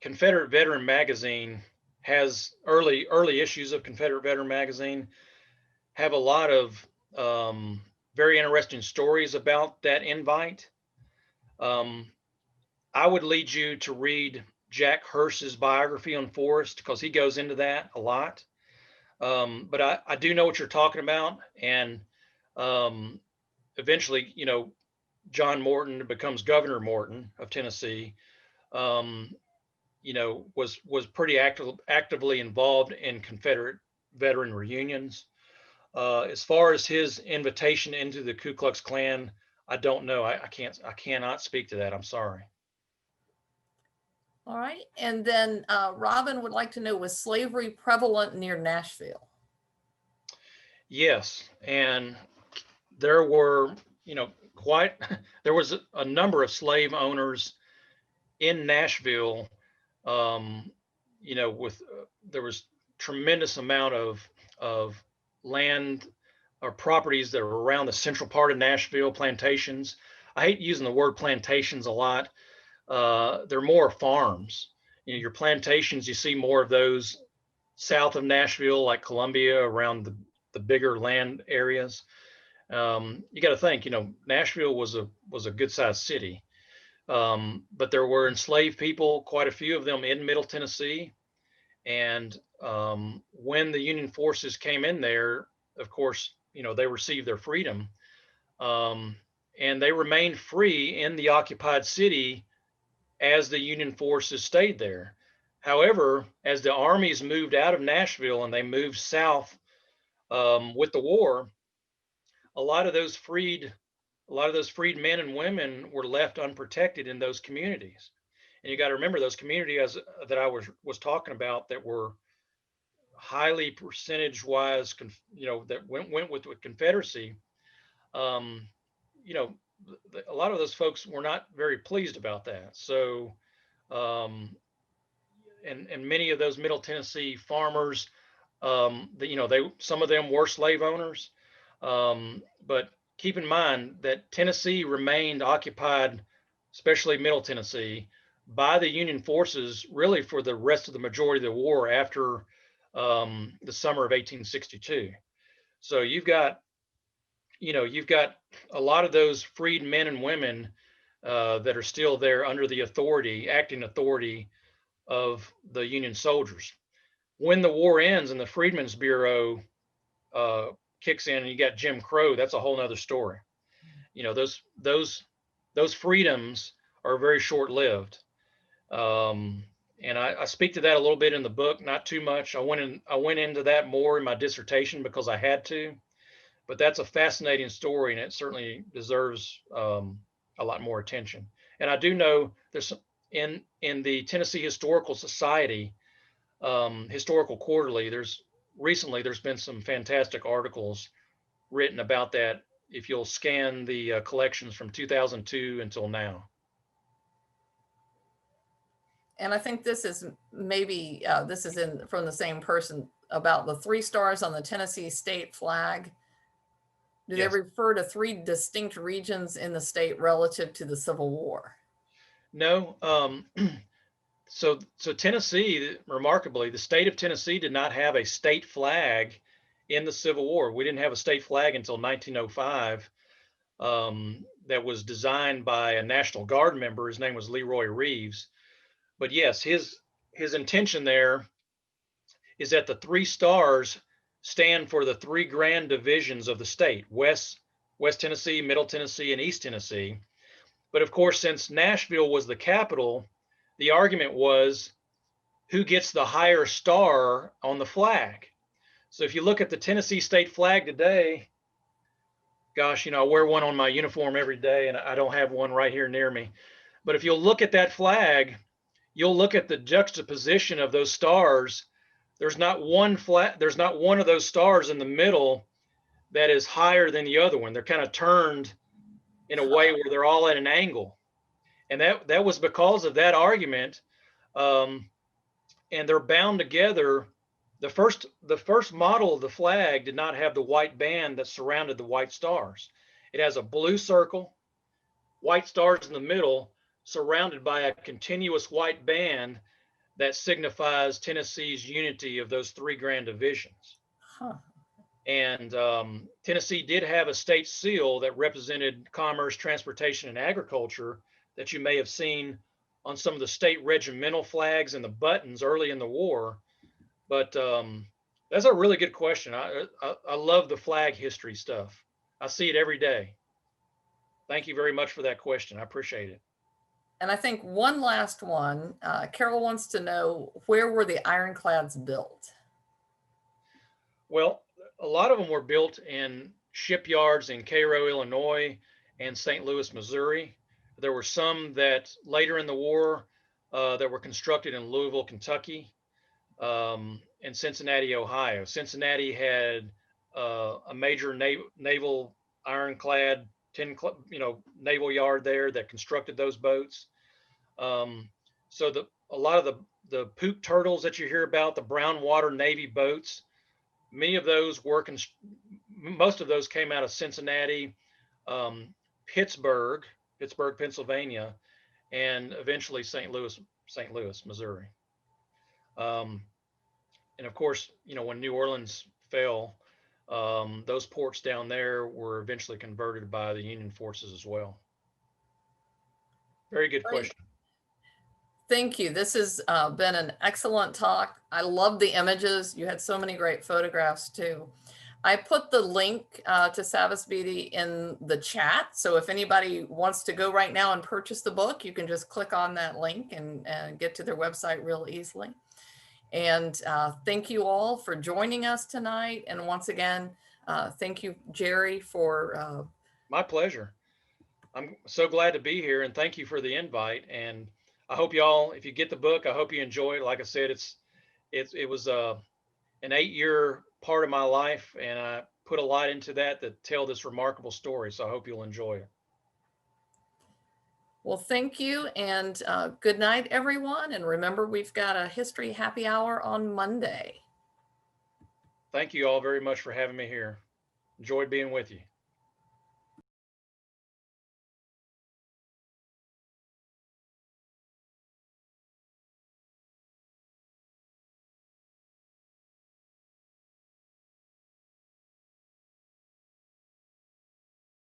S2: Confederate Veteran Magazine has early issues of Confederate Veteran Magazine have a lot of very interesting stories about that invite. I would lead you to read Jack Hearst's biography on Forrest because he goes into that a lot. But I do know what you're talking about, and eventually, John Morton becomes Governor Morton of Tennessee. Was pretty actively involved in Confederate veteran reunions. As far as his invitation into the Ku Klux Klan, I don't know. I cannot speak to that. I'm sorry.
S1: All right. And then Robin would like to know, was slavery prevalent near Nashville?
S2: Yes. And there were, there was a number of slave owners in Nashville. There was tremendous amount of land or properties that are around the central part of Nashville, plantations. I hate using the word plantations a lot. They're more farms. Your plantations, you see more of those south of Nashville, like Columbia, around the bigger land areas. You got to think, Nashville was a good sized city. But there were enslaved people, quite a few of them in Middle Tennessee. And when the Union forces came in there, of course, they received their freedom. And they remained free in the occupied city as the Union forces stayed there. However, as the armies moved out of Nashville and they moved south with the war, a lot of those freed men and women were left unprotected in those communities. And you got to remember, those communities that I was talking about that were highly percentage wise, that went with Confederacy. A lot of those folks were not very pleased about that. So, and many of those Middle Tennessee farmers, some of them were slave owners, but keep in mind that Tennessee remained occupied, especially Middle Tennessee, by the Union forces really for the rest of the majority of the war after the summer of 1862. So you've got a lot of those freed men and women that are still there under the acting authority of the Union soldiers. When the war ends and the Freedmen's Bureau kicks in and you got Jim Crow, that's a whole nother story. Those freedoms are very short-lived. And I speak to that a little bit in the book, not too much. I went into that more in my dissertation because I had to, but that's a fascinating story and it certainly deserves a lot more attention. And I do know there's in the Tennessee Historical Society Historical Quarterly, there's been some fantastic articles written about that if you'll scan the collections from 2002 until now.
S1: And I think this is maybe, from the same person, about the 3 stars on the Tennessee state flag. Do
S2: Yes.
S1: they refer to 3 distinct regions in the state relative to the Civil War?
S2: No. So Tennessee, remarkably, the state of Tennessee did not have a state flag in the Civil War. We didn't have a state flag until 1905. That was designed by a National Guard member. His name was Leroy Reeves. But yes, his intention there is that the 3 stars stand for the 3 grand divisions of the state: West Tennessee, Middle Tennessee, and East Tennessee. But of course, since Nashville was the capital, the argument was who gets the higher star on the flag. So if you look at the Tennessee state flag today, gosh, I wear one on my uniform every day and I don't have one right here near me. But if you'll look at that flag, you'll look at the juxtaposition of those stars. There's not one of those stars in the middle that is higher than the other one. They're kind of turned in a way where they're all at an angle. And that was because of that argument. And they're bound together. The first model of the flag did not have the white band that surrounded the white stars. It has a blue circle, white stars in the middle, surrounded by a continuous white band that signifies Tennessee's unity of those three grand divisions.
S1: Huh.
S2: And Tennessee did have a state seal that represented commerce, transportation, and agriculture that you may have seen on some of the state regimental flags and the buttons early in the war. But that's a really good question. I love the flag history stuff. I see it every day. Thank you very much for that question. I appreciate it.
S1: And I think one last one, Carol wants to know, where were the ironclads built?
S2: Well, a lot of them were built in shipyards in Cairo, Illinois, and St. Louis, Missouri. There were some that later in the war that were constructed in Louisville, Kentucky, and Cincinnati, Ohio. Cincinnati had a major naval ironclad, naval yard there that constructed those boats. So a lot of the poop turtles that you hear about, the brown water Navy boats, many of those most of those came out of Cincinnati, Pittsburgh, Pennsylvania, and eventually St. Louis, Missouri. And of course, when New Orleans fell, those ports down there were eventually converted by the Union forces as well. Very good question.
S1: Thank you. This has been an excellent talk. I love the images. You had so many great photographs too. I put the link to Savas Beatty in the chat. So if anybody wants to go right now and purchase the book, you can just click on that link and get to their website real easily. And thank you all for joining us tonight. And once again, thank you, Jerry, for...
S2: My pleasure. I'm so glad to be here, and thank you for the invite. And I hope y'all, if you get the book, I hope you enjoy it. Like I said, it was an 8-year part of my life, and I put a lot into that to tell this remarkable story. So I hope you'll enjoy it.
S1: Well, thank you, and good night, everyone. And remember, we've got a history happy hour on Monday.
S2: Thank you all very much for having me here. Enjoyed being with you.